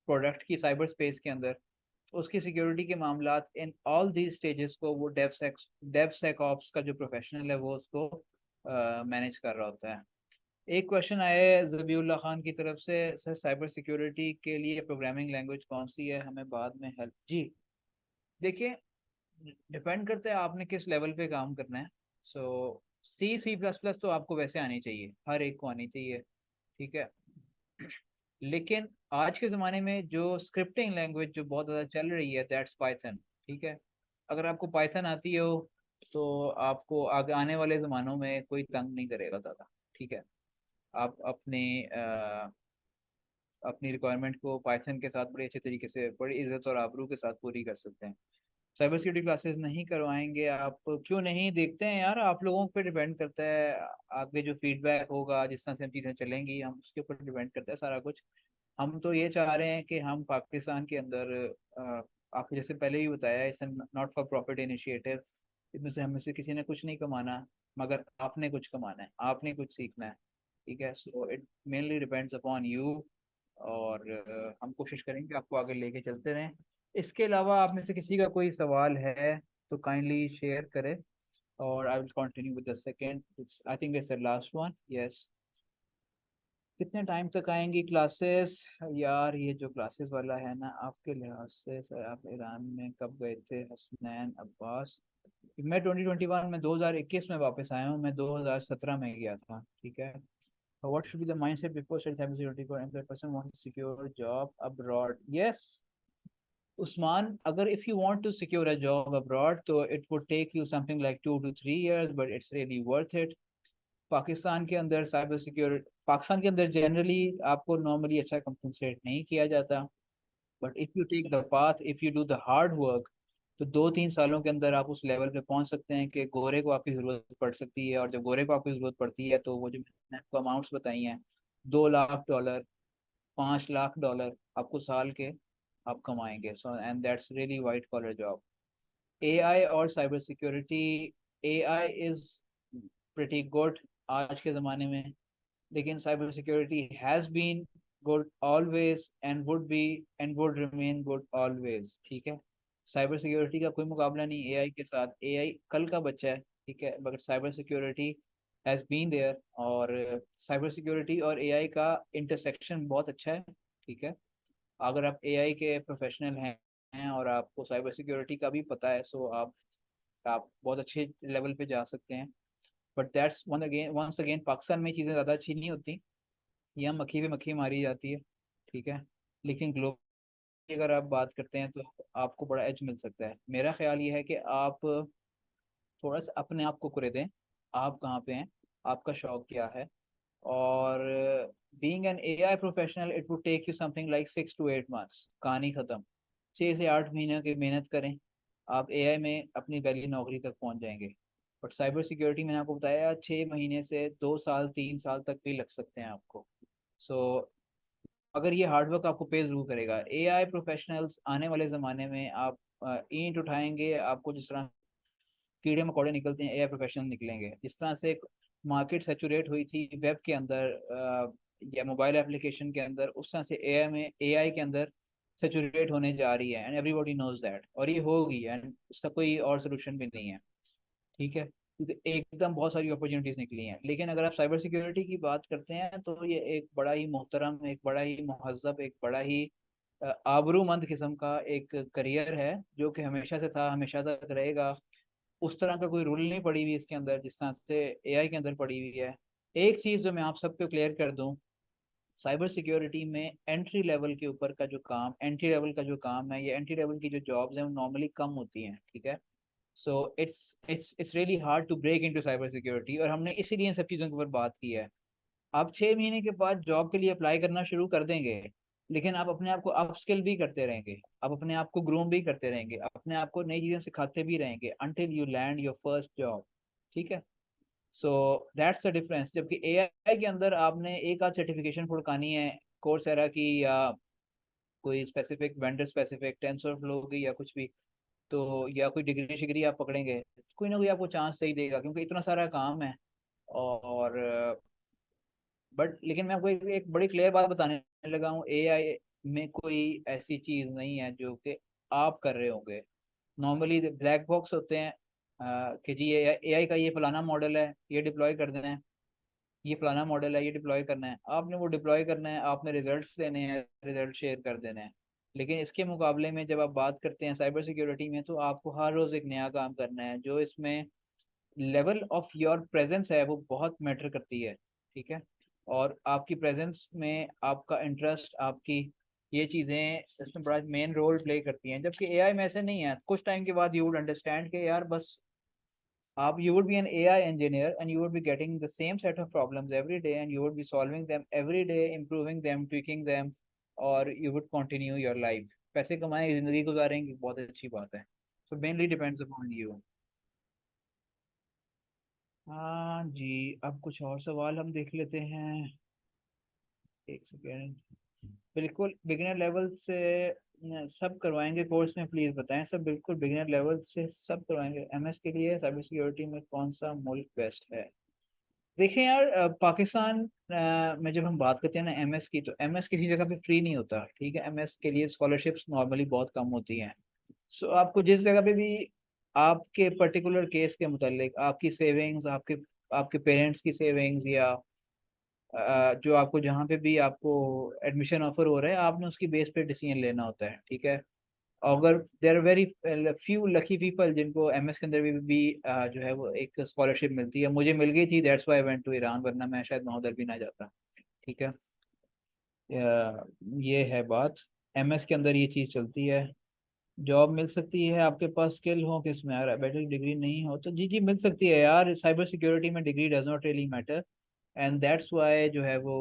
प्रोडक्ट की साइबर स्पेस के अंदर, तो उसकी सिक्योरिटी के मामलात इन ऑल दी स्टेजेस को वो डेवसेकऑप्स का जो प्रोफेशनल है वो उसको मैनेज कर रहा होता है। एक क्वेश्चन आया है जबीउल्लाह खान की तरफ से, सर साइबर सिक्योरिटी के लिए प्रोग्रामिंग लैंग्वेज कौन सी है, हमें बाद में हेल्प। जी देखिए, डिपेंड करता है आपने किस लेवल पे काम करना है। सो C++ तो आपको वैसे आनी चाहिए, हर एक को आनी चाहिए, ठीक है। लेकिन आज के ज़माने में जो स्क्रिप्टिंग लैंग्वेज जो बहुत ज़्यादा चल रही है, दैट्स पाइथन, ठीक है। अगर आपको पाइथन आती हो तो आपको आगे आने वाले ज़मानों में कोई तंग नहीं करेगा ज़्यादा, ठीक है। आप अपनी रिक्वायरमेंट को पाइथन के साथ बड़ी अच्छे तरीके से, बड़ी इज्जत और आबरू के साथ पूरी कर सकते हैं। साइबर सिक्योरिटी क्लासेस नहीं करवाएंगे आप, क्यों नहीं, देखते हैं यार, आप लोगों पे डिपेंड करता है। आगे जो फीडबैक होगा, जिस तरह से हम चीज़ें चलेंगी, हम उसके ऊपर डिपेंड करता है सारा कुछ। हम तो ये चाह रहे हैं कि हम पाकिस्तान के अंदर, आपको जैसे पहले ही बताया, it's not for profit initiative. इसमें से हमें से किसी ने कुछ नहीं कमाना, मगर आपने कुछ कमाना है, आपने कुछ सीखना है, ठीक है। So it mainly depends upon you, और हम कोशिश करेंगे आपको आगे लेके चलते रहें। इसके अलावा आप में से किसी का कोई सवाल है तो काइंडली शेयर करें, और आई will continue with the second, I think it's the last one, yes. कितने टाइम तक आएंगी क्लासेस? यार ये जो क्लासेस वाला है ना, आपके लिहाज से सर, आप ईरान में कब गए थे हसनैन अब्बास? मैं 2021 में, 2021 में वापस आया हूँ, मैं 2017 में गया था, ठीक है। What should be the mindset before studying cybersecurity for employed person wants to secure a job abroad? Yes, Usman, अगर if you want to secure a job abroad, तो it would take you something like 2 to 3 years, but it's really worth it. Pakistan के अंदर साइबर सिक्योरिटी, पाकिस्तान के अंदर जनरली आपको नॉर्मली अच्छा कंपनसेट नहीं किया जाता, but if you take the path, if you do the hard work, तो 2-3 सालों के अंदर आप उस लेवल पे पहुंच सकते हैं कि गोरे को आपकी ज़रूरत पड़ सकती है। और जब गोरे को आपकी ज़रूरत पड़ती है तो वो जो मैंने आपको अमाउंट्स बताई हैं, $2 लाख, $5 लाख आपको साल के आप कमाएंगे। So and that's really white collar job. AI और cyber security, AI is pretty good आज के ज़माने में, लेकिन cyber security has been good always, and would be, and would remain good always, ठीक है। साइबर सिक्योरिटी का कोई मुकाबला नहीं AI के साथ, AI कल का बच्चा है, ठीक है, मगर cyber security has been there. और साइबर सिक्योरिटी और एआई का इंटरसेक्शन बहुत अच्छा है, ठीक है। अगर आप एआई के प्रोफेशनल हैं और आपको साइबर सिक्योरिटी का भी पता है, सो आप बहुत अच्छे लेवल पे जा सकते हैं। But that's once again Pakistan में चीज़ें ज़्यादा अच्छी नहीं होती, यहाँ मक्खी पे मक्खी मारी जाती है, ठीक है। लेकिन ग्लोबली अगर आप बात करते हैं तो आपको बड़ा एज मिल सकता है। मेरा ख्याल ये है कि आप थोड़ा सा अपने आप को करे दें, आप कहाँ पे हैं, आपका शौक क्या है। और being an AI professional it would take you something like 6 to 8 months, कहानी खत्म। 6 से 8 महीने की मेहनत करें, आप एआई में अपनी पहली नौकरी तक पहुंच जाएंगे। बट साइबर सिक्योरिटी मैंने आपको बताया 6 महीने से 2 साल 3 साल तक भी लग सकते हैं आपको। सो अगर ये हार्डवर्क आपको पे जरूर करेगा। एआई प्रोफेशनल्स आने वाले ज़माने में आप ईंट उठाएंगे, आपको जिस तरह कीड़े मकोड़े निकलते हैं एआई प्रोफेशनल निकलेंगे। जिस तरह से मार्केट सेचुरेट हुई थी वेब के अंदर या मोबाइल एप्लीकेशन के अंदर, उस तरह से एआई के अंदर सेचुरेट होने जा रही है, एंड एवरीबॉडी नोज दैट। और ये होगी, एंड इसका कोई और सोल्यूशन भी नहीं है, ठीक है। क्योंकि एकदम बहुत सारी अपॉर्चुनिटीज निकली हैं। लेकिन अगर आप साइबर सिक्योरिटी की बात करते हैं तो ये एक बड़ा ही मोहतरम, एक बड़ा ही महज़्ज़ब, एक बड़ा ही आबरूमंद किस्म का एक करियर है, जो कि हमेशा से था, हमेशा तक रहेगा। उस तरह का कोई रूल नहीं पड़ी हुई इसके अंदर जिस तरह से एआई के अंदर पड़ी हुई है। एक चीज़ जो मैं आप सबको क्लियर कर दूं, साइबर सिक्योरिटी में एंट्री लेवल के ऊपर का जो काम, एंट्री लेवल का जो काम है, ये एंट्री लेवल की जो जॉब्स हैं वो नॉर्मली कम होती हैं, ठीक है। So it's really hard to break into cyber security, और हमने इसीलिए इन सब चीज़ों के ऊपर बात की है। आप 6 महीने के बाद जॉब के लिए अप्लाई करना शुरू कर देंगे, लेकिन आप अपने आप को अपस्किल भी करते रहेंगे, आप अपने आप को ग्रूम भी करते रहेंगे, अपने आप को नई चीज़ें सिखाते भी रहेंगे until you land your first job, ठीक है। So that's the difference. जबकि एआई के अंदर आपने एक आध सर्टिफिकेशन फुड़कानी है, कोर्सेरा की या कोई स्पेसिफिक वेंडर स्पेसिफिक टेंसरफ्लो की या कुछ भी, तो या कोई डिग्री शिग्री आप पकड़ेंगे, कोई ना कोई आपको चांस सही देगा, क्योंकि इतना सारा काम है। और बट लेकिन मैं आपको एक बड़ी क्लियर बात बताने लगा हूँ, एआई में कोई ऐसी चीज नहीं है जो कि आप कर रहे होंगे। नॉर्मली ब्लैक बॉक्स होते हैं, कि जी ये एआई का ये फलाना मॉडल है, ये डिप्लॉय कर देना है, ये फलाना मॉडल है, ये डिप्लॉय करना है, आपने वो डिप्लॉय करना है, आपने रिजल्ट्स देने हैं, रिजल्ट शेयर कर देने हैं। लेकिन इसके मुकाबले में जब आप बात करते हैं साइबर सिक्योरिटी में, तो आपको हर रोज एक नया काम करना है, जो इसमें लेवल ऑफ योर प्रेजेंस है वो बहुत मैटर करती है, ठीक है। और आपकी प्रेजेंस में आपका इंटरेस्ट, आपकी ये चीज़ें इसमें बड़ा मेन रोल प्ले करती हैं। जबकि एआई में ऐसे नहीं है। कुछ टाइम के बाद यू वुड अंडरस्टैंड कि यार बस आप, you would be an AI engineer and you would be getting the same set of problems every day and you would be solving them every day, improving them, tweaking them, और you would continue your life। पैसे कमाएं, जिंदगी गुजारेंगे, बहुत अच्छी बात है। So mainly depends upon you। हाँ जी, अब कुछ और सवाल हम देख लेते हैं, एक सेकेंड। बिल्कुल बिगिनर लेवल से सब करवाएंगे कोर्स में, प्लीज बताएं सब। बिल्कुल बिगिनर लेवल से सब करवाएंगे। एमएस के लिए साइबर सिक्योरिटी में कौन सा मुल्क बेस्ट है? देखें यार, पाकिस्तान में जब हम बात करते हैं ना एमएस की, तो एमएस किसी जगह पे फ्री नहीं होता, ठीक है। एमएस के लिए स्कॉलरशिप्स नॉर्मली बहुत कम होती हैं। सो आपको जिस जगह पे भी आपके पर्टिकुलर केस के मुतालिक आपकी सेविंग्स, आपके आपके पेरेंट्स की सेविंग्स, या जो आपको जहाँ पे भी आपको एडमिशन ऑफर हो रहा है, आपने उसकी बेस पे डिसीजन लेना होता है, ठीक है। अगर there are very few lucky people जिनको एमएस के अंदर भी जो है वो एक स्कॉलरशिप मिलती है। मुझे मिल गई थी, that's why I went to Iran, वरना मैं शायद वहाँ उधर भी ना जाता, ठीक है। ये है बात। एमएस के अंदर ये चीज़ चलती है। जॉब मिल सकती है, आपके पास स्किल हो, किस में यार बेटर डिग्री नहीं हो तो जी जी मिल सकती है यार। साइबर सिक्योरिटी में degree does not really matter, and that's why जो है वो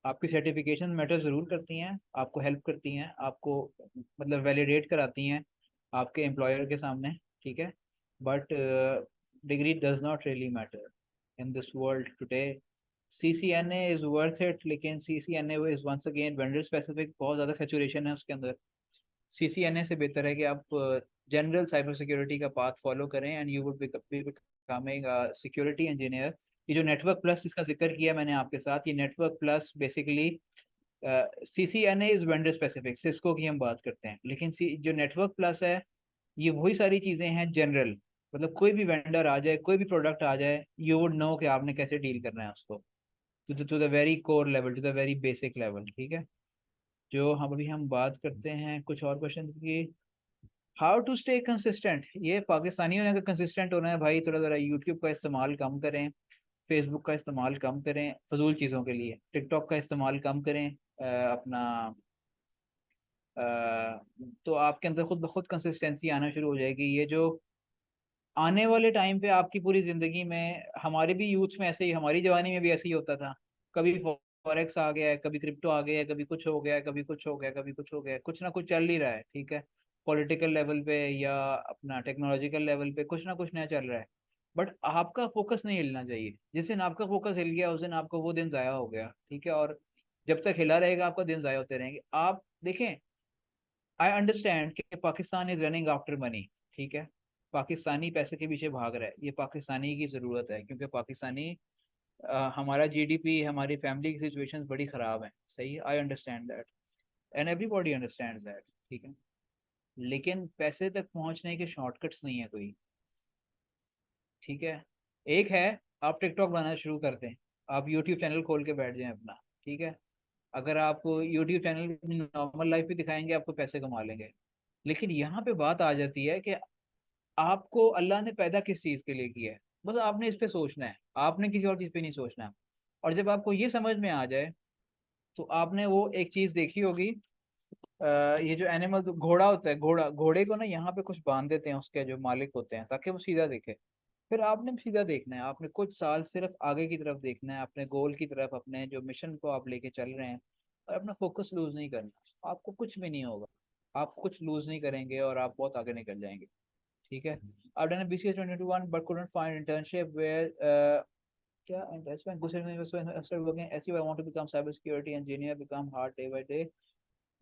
आपकी सर्टिफिकेशन मैटर ज़रूर करती हैं, आपको हेल्प करती हैं, आपको मतलब वैलिडेट कराती हैं आपके एम्प्लॉयर के सामने, ठीक है। But degree does not really matter in this world today. CCNA is worth it, लेकिन CCNA is once again vendor specific, बहुत ज़्यादा सेचुरेशन है उसके अंदर। CCNA से बेहतर है कि आप जनरल साइबर सिक्योरिटी का पाथ फॉलो करें, and you would be becoming security engineer. ये जो नेटवर्क प्लस जिसका जिक्र किया मैंने आपके साथ, ये network plus basically CCNA is vendor specific, Cisco की हम बात करते हैं, लेकिन जो नेटवर्क प्लस है ये वही सारी चीज़ें हैं जनरल, मतलब कोई भी वेंडर आ जाए, कोई भी प्रोडक्ट आ जाए, यू वुड नो कि आपने कैसे डील करना है उसको, to the very core level, to the very basic level. ठीक है, जो हम अभी हम बात करते हैं कुछ और क्वेश्चन की। हाउ टू स्टे कंसिस्टेंट, ये पाकिस्तानियों ने अगर कंसिस्टेंट होना है भाई, थोड़ा ज़रा यूट्यूब का इस्तेमाल कम करें, फेसबुक का इस्तेमाल कम करें फजूल चीज़ों के लिए, टिकटॉक का इस्तेमाल कम करें, अपना अ, तो आपके अंदर खुद ब खुद कंसिस्टेंसी आना शुरू हो जाएगी। ये जो आने वाले टाइम पे आपकी पूरी जिंदगी में, हमारे भी यूथ में ऐसे ही, हमारी जवानी में भी ऐसे ही होता था, कभी फॉरेक्स आ गया है, कभी क्रिप्टो आ गया है, कभी कुछ हो गया है, कभी कुछ हो गया, कभी कुछ हो गया, कुछ ना कुछ चल ही रहा है। ठीक है, पॉलिटिकल लेवल पे या अपना टेक्नोलॉजिकल लेवल पे कुछ ना कुछ नया चल रहा है, बट आपका फोकस नहीं हिलना चाहिए। जिस दिन आपका फोकस हिल गया उस दिन आपका वो दिन जाया हो गया। ठीक है, और जब तक हिला रहेगा आपका दिन जाया होते रहेंगे। आप देखें, आई अंडरस्टैंड कि Pakistan is running after money. ठीक है, पाकिस्तानी पैसे के पीछे भाग रहा है, ये पाकिस्तानी की ज़रूरत है, क्योंकि पाकिस्तानी हमारा जीडीपी, हमारी फैमिली की सिचुएशंस बड़ी ख़राब है। सही है, I understand that and everybody understands that. ठीक है, लेकिन पैसे तक पहुंचने के शॉर्टकट्स नहीं है कोई। ठीक है, एक है, आप टिकटॉक बनाना शुरू कर दें, आप यूट्यूब चैनल खोल के बैठ जाएं अपना। ठीक है, अगर आप यूट्यूब चैनल नॉर्मल लाइफ भी दिखाएंगे आपको पैसे कमा लेंगे, लेकिन यहाँ पे बात आ जाती है कि आपको अल्लाह ने पैदा किस चीज के लिए किया है, बस आपने इस पे सोचना है, आपने किसी और चीज पे नहीं सोचना है। और जब आपको ये समझ में आ जाए, तो आपने वो एक चीज देखी होगी, ये जो एनिमल घोड़ा होता है, घोड़े को ना यहाँ पे कुछ बांध देते हैं उसके जो मालिक होते हैं, ताकि वो सीधा दिखे। फिर आपने भी सीधा देखना है, आपने कुछ साल सिर्फ आगे की तरफ देखना है, अपने गोल की तरफ, अपने जो मिशन को आप लेके चल रहे हैं, और अपना फोकस लूज नहीं करना, आपको कुछ भी नहीं होगा। आप कुछ लूज नहीं करेंगे और आप बहुत आगे निकल जाएंगे। ठीक है, I've done a BCS 2021 but couldn't find internship where क्या investment good investment I started working SEO I want to become cyber security engineer become hard day by day।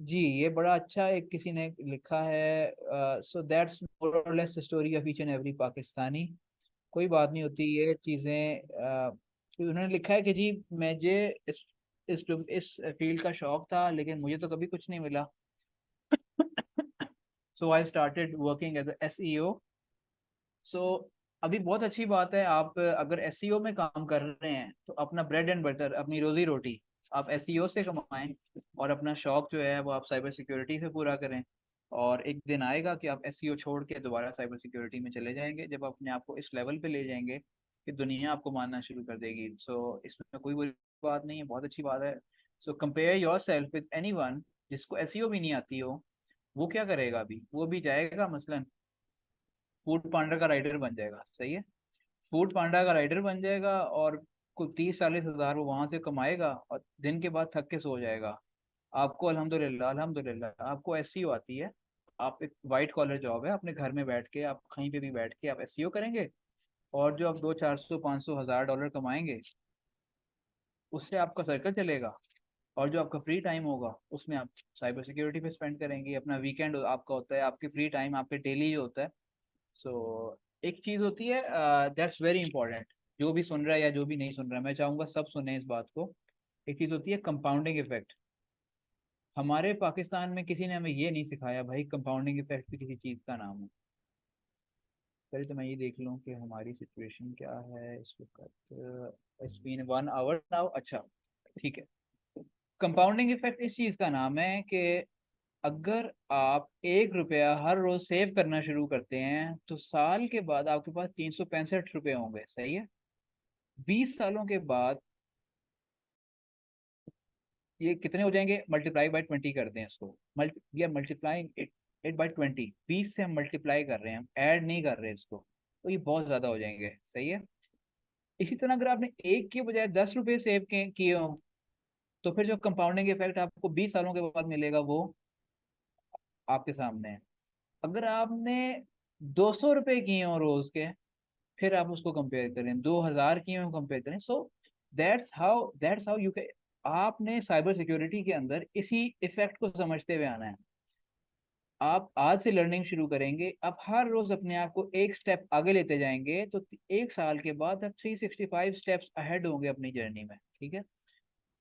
जी, ये बड़ा अच्छा एक किसी ने लिखा है, so that's more or less the story of each and every Pakistani. कोई बात नहीं होती ये चीज़ें, उन्होंने लिखा है कि जी मुझे इस फील्ड का शौक था, लेकिन मुझे तो कभी कुछ नहीं मिला, so I started working as a SEO। सो अभी बहुत अच्छी बात है, आप अगर एसईओ में काम कर रहे हैं तो अपना ब्रेड एंड बटर, अपनी रोजी रोटी आप एसईओ से कमाएं, और अपना शौक जो है वो आप साइबर सिक्योरिटी से पूरा करें। और एक दिन आएगा कि आप एसईओ छोड़ के दोबारा साइबर सिक्योरिटी में चले जाएंगे, जब अपने आप को इस लेवल पे ले जाएंगे कि दुनिया आपको मानना शुरू कर देगी। सो इसमें कोई बुरी बात नहीं है, बहुत अच्छी बात है। So compare your self with anyone जिसको एसईओ भी नहीं आती हो। वो क्या करेगा अभी, वो भी जाएगा मसलन फूड पांडा का राइडर बन जाएगा। सही है, फूड पांडा का राइडर बन जाएगा और कुछ 30-40 हज़ार वो वहां से कमाएगा, और दिन के बाद थक के सो जाएगा। आपको अल्हम्दुलिल्लाह अल्हम्दुलिल्लाह आपको एसईओ आती है, आप एक वाइट कॉलर जॉब है, अपने घर में बैठ के आप कहीं पे भी बैठ के आप एसईओ करेंगे, और जो आप 200-400-500 हज़ार डॉलर कमाएंगे उससे आपका सर्कल चलेगा। और जो आपका फ्री टाइम होगा उसमें आप साइबर सिक्योरिटी पे स्पेंड करेंगे, अपना वीकेंड आपका होता है, आपकी फ्री टाइम आपके डेली होता है। सो एक चीज होती है, दैट्स वेरी इंपॉर्टेंट, जो भी सुन रहा है या जो भी नहीं सुन रहा है, मैं चाहूंगा सब सुने इस बात को। एक चीज होती है कंपाउंडिंग इफेक्ट। हमारे पाकिस्तान में किसी ने हमें ये नहीं सिखाया भाई कंपाउंडिंग इफेक्ट भी किसी चीज का नाम है। पहले तो मैं ये देख लूँ कि हमारी सिचुएशन क्या है इस वक्त। It's been 1 hour now. अच्छा, ठीक है, कंपाउंडिंग इफेक्ट इस चीज का नाम है कि अगर आप 1 रुपया हर रोज सेव करना शुरू करते हैं तो साल के बाद आपके पास 365 रुपये होंगे। सही है, 20 सालों के बाद ये कितने हो जाएंगे, मल्टीप्लाई बाय 20 करते हैं इसको, we are multiplying it by 20, 20 से हम मल्टीप्लाई कर रहे हैं, हम ऐड नहीं कर रहे इसको, तो ये बहुत ज्यादा हो जाएंगे। सही है, इसी तरह अगर आपने एक के बजाय 10 रुपये सेव किए हो, तो फिर जो कंपाउंडिंग इफेक्ट आपको 20 सालों के बाद मिलेगा वो आपके सामने है। अगर आपने 200 रुपये किए हो रोज के, फिर आप उसको कंपेयर करें, 2000 किए हो कंपेयर करें। So that's how you can, आपने साइबर सिक्योरिटी के अंदर इसी इफेक्ट को समझते हुए आना है। आप आज से लर्निंग शुरू करेंगे, आप हर रोज अपने आप को एक स्टेप आगे लेते जाएंगे, तो 1 साल के बाद आप 365 स्टेप्स अहेड होंगे अपनी जर्नी में। ठीक है,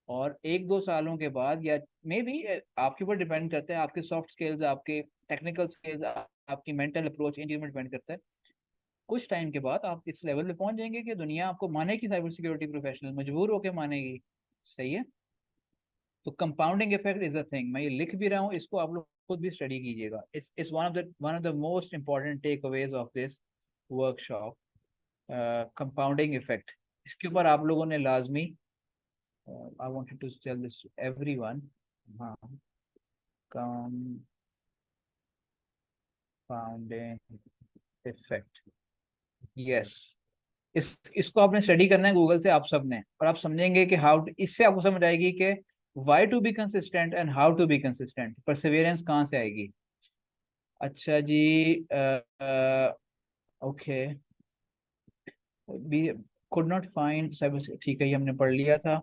और 1-2 सालों के बाद, या मे बी आपके ऊपर डिपेंड करता है, आपके सॉफ्ट स्किल्स, आपके टेक्निकल स्किल्स, आपकी मेंटल अप्रोच, इन चीज़ों में डिपेंड करता है। कुछ टाइम के बाद आप इस लेवल पे पहुंच जाएंगे कि दुनिया आपको मानेगी साइबर सिक्योरिटी प्रोफेशनल, मजबूर होके मानेगी। सही है। तो compounding effect is a thing, मैं ये लिख भी रहा हूँ, इसको आप लोग खुद भी स्टडी कीजिएगा। Is one of the most important takeaways of this workshop, compounding effect. इसके ऊपर आप लोगों ने लाजमी, I wanted to tell this to everyone, हाँ, कंपाउंडिंग इफेक्ट, यस। इसको आपने स्टडी करना है गूगल से आप सब ने, और आप समझेंगे कि हाउ, इससे आपको समझ आएगी कि why to be consistent and how to be consistent, perseverance कहाँ से आएगी। अच्छा जी, okay, B could not find cyber, ठीक है, ये हमने पढ़ लिया था।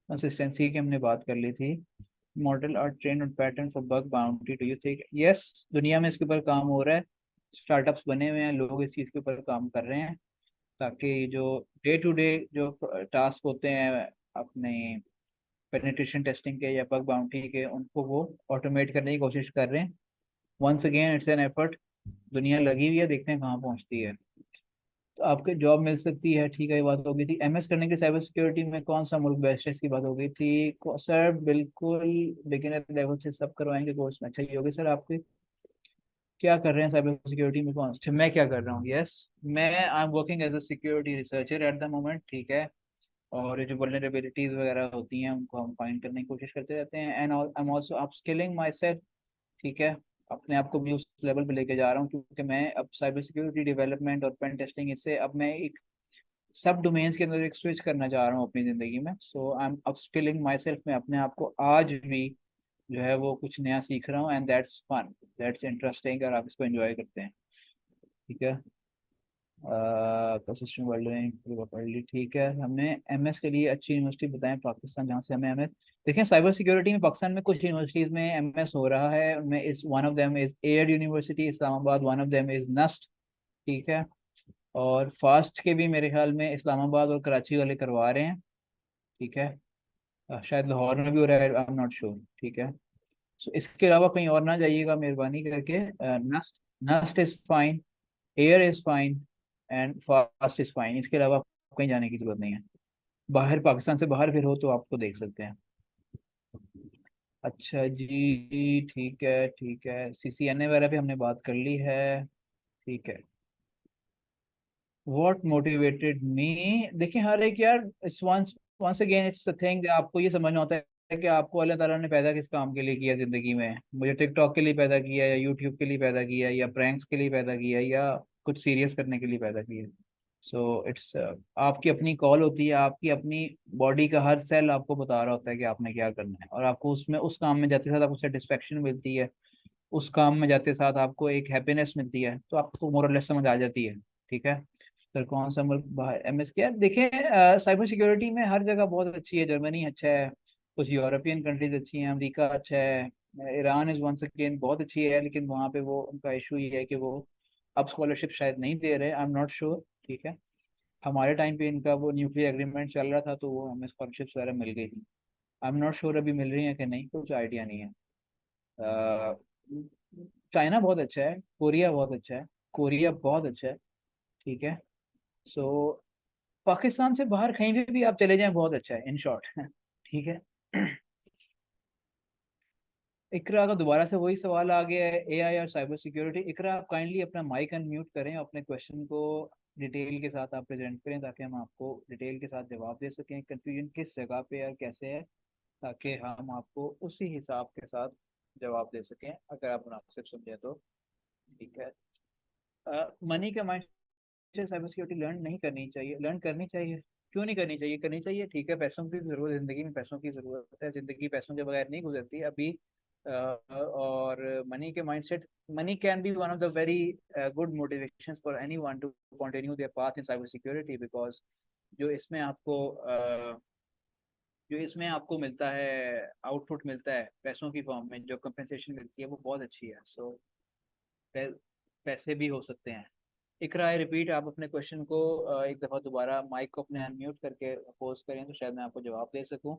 कंसिस्टेंसी की हमने बात कर ली थी। Model are train on pattern for bug boundary, do you think, yes, दुनिया में इसके ऊपर काम हो रहा है, स्टार्टअप्स बने हुए हैं, लोग इस चीज़ के ऊपर काम कर रहे हैं, ताकि जो डे टू डे जो टास्क होते हैं अपने पेनिट्रेशन टेस्टिंग के या बग बाउंटी के, उनको वो ऑटोमेट करने की कोशिश कर रहे हैं। Once again it's an effort, दुनिया लगी हुई है, देखते हैं कहाँ पहुंचती है। तो आपके जॉब मिल सकती है, ठीक है, ये बात हो गई थी। एमएस करने के साइबर सिक्योरिटी में कौन सा मुल्क बेस्ट है, इसकी बात हो गई थी। सर बिल्कुल बिगिनर लेवल से सब करवाएंगे कोर्स में। अच्छा ये होगी सर, आपके क्या कर रहे हैं साइबर सिक्योरिटी में, कौन, अच्छा मैं क्या कर रहा हूँ, यस, मैं I am working as a security researcher at the moment, ठीक है। और ये जो वल्नरेबिलिटीज वगैरह होती हैं उनको हम फाइंड करने की कोशिश करते रहते हैं, and I am also upskilling my self, ठीक है। अपने आप को भी उस लेवल पे लेके जा रहा हूँ, क्योंकि मैं अब साइबर सिक्योरिटी डेवलपमेंट और पेन टेस्टिंग, इससे अब मैं एक सब डोमेन्स के अंदर एक स्विच करना चाह रहा हूँ अपनी ज़िंदगी में। So I am upskilling myself, मैं अपने आप को आज भी जो है वो कुछ नया सीख रहा हूँ, and that's fun, that's interesting, और आप इसको एंजॉय करते हैं, ठीक है। सिस्टम वर्ल्ड रैंक पढ़ ली, ठीक है। हमने एमएस के लिए अच्छी यूनिवर्सिटी बताएं पाकिस्तान जहाँ से हमें एमएस, देखें साइबर सिक्योरिटी में पाकिस्तान में कुछ यूनिवर्सिटीज में एमएस हो रहा है, उनमें is one of them is Air University Islamabad, one of them is NUST, ठीक है। और फास्ट के भी मेरे ख्याल में इस्लामाबाद और कराची वाले करवा रहे हैं, ठीक है। शायद लाहौर में भी हो रहा है, आई एम नॉट श्योर, ठीक है। सो इसके अलावा कहीं और ना जाइएगा मेहरबानी करके। NUST, NUST is fine, Air is fine, and FAST is fine, इसके अलावा कहीं जाने की जरूरत नहीं है। बाहर पाकिस्तान से बाहर फिर हो तो आपको देख सकते हैं। अच्छा जी, ठीक है, ठीक है, सीसीएनए वगैरह पे हमने बात कर ली है, ठीक है। व्हाट मोटिवेटेड मी, देखिए हर एक यार, it's once once again it's the thing, आपको ये समझना होता है कि आपको अल्लाह ताला ने पैदा किस काम के लिए किया जिंदगी में। मुझे टिकटॉक के लिए पैदा किया, या यूट्यूब के लिए पैदा किया, या प्रैंक्स के लिए पैदा किया, या कुछ सीरियस करने के लिए पैदा किया। सो इट्स आपकी अपनी कॉल होती है, आपकी अपनी बॉडी का हर सेल आपको बता रहा होता है कि आपने क्या करना है, और आपको उसमें उस काम में जाते साथ आपको सेटिस्फेक्शन मिलती है, उस काम में जाते साथ आपको एक हैप्पीनेस मिलती है, तो आपको मोरलेस समझ आ जाती है, ठीक है। फिर कौन सा मुल्क बाहर एमएस किया, देखें साइबर सिक्योरिटी में हर जगह बहुत अच्छी है, जर्मनी अच्छा है, कुछ यूरोपियन कंट्रीज अच्छी हैं, अमेरिका अच्छा है, ईरान इज वंस अगेन बहुत अच्छी है, लेकिन वहाँ पे वो उनका इशू ये है कि वो अब स्कॉलरशिप शायद नहीं दे रहे, आई एम नॉट श्योर, ठीक है। हमारे टाइम पे इनका वो न्यूक्लियर एग्रीमेंट चल रहा था, तो वो हमें स्कॉलरशिप वगैरह मिल गई थी। आई एम नॉट श्योर अभी मिल रही है कि नहीं, कुछ आइडिया नहीं है। चाइना बहुत अच्छा है, कोरिया बहुत अच्छा है, कोरिया बहुत अच्छा है, ठीक है। सो पाकिस्तान से बाहर कहीं भी आप चले जाएं बहुत अच्छा है, इन शॉर्ट, ठीक है। इकरा का दोबारा से वही सवाल आ गया है, एआई और साइबर सिक्योरिटी। इकरा आप काइंडली अपना माइक अनम्यूट करें, अपने क्वेश्चन को डिटेल के साथ आप प्रेजेंट करें, ताकि हम आपको डिटेल के साथ जवाब दे सकें, कंफ्यूजन किस जगह पे और कैसे है, ताकि हम आपको उसी हिसाब के साथ जवाब दे सकें, अगर आप मुनासिब समझें तो, ठीक है। मनी का माइंड से साइबर सिक्योरिटी लर्न नहीं करनी चाहिए, लर्न करनी चाहिए, क्यों नहीं करनी चाहिए, करनी चाहिए, ठीक है। पैसों की जरूरत, जिंदगी में पैसों की जरूरत है, जिंदगी पैसों के बगैर नहीं गुजरती अभी। और मनी के mindset, money can be one of the very good motivations for anyone to continue their path in cyber security, because जो इसमें आपको जो इसमें आपको मिलता है, आउटपुट मिलता है पैसों की फॉर्म में, जो कंपेंसेशन मिलती है वो बहुत अच्छी है। सो पैसे भी हो सकते हैं। इकरा आई रिपीट, आप अपने क्वेश्चन को एक दफ़ा दोबारा माइक को अपने अनम्यूट करके पोज करें, तो शायद मैं आपको जवाब दे सकूं।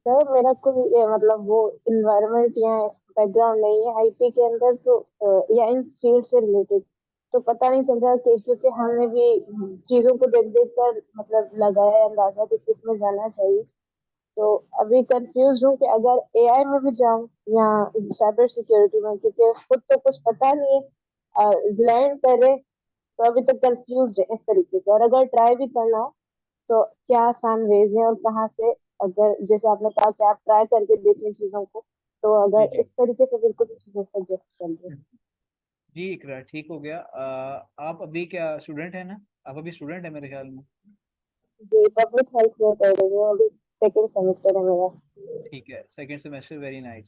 सर मेरा कोई मतलब वो इन्वायरमेंट या बैकग्राउंड नहीं है आईटी के अंदर, तो या इन फील्ड से रिलेटेड, तो पता नहीं चल रहा कि क्योंकि हमने भी चीजों को देख देख कर मतलब लगाया है अंदाजा कि किसमें जाना चाहिए। तो अभी कंफ्यूज हूँ कि अगर एआई में भी जाऊँ या साइबर सिक्योरिटी में, क्योंकि खुद तो कुछ पता नहीं है, लर्न करे, तो अभी तो कंफ्यूज है इस तरीके से। और अगर ट्राई भी करना हो तो क्या आसान वेज है और कहाँ से, अगर जैसे आपने कहा कि आप ट्राई करके देखें चीजों को, तो जी अगर जी इस तरीके से बिल्कुल सजेस्ट कर दे। जी, इकरार ठीक हो गया। आप अभी क्या स्टूडेंट है ना? आप अभी स्टूडेंट है मेरे ख्याल में। जी पब्लिक हेल्थ में पढ़ रही हूँ, अभी सेकेंड सेमेस्टर है मेरा। ठीक है, सेकेंड सेमेस्टर, वेरी नाइस।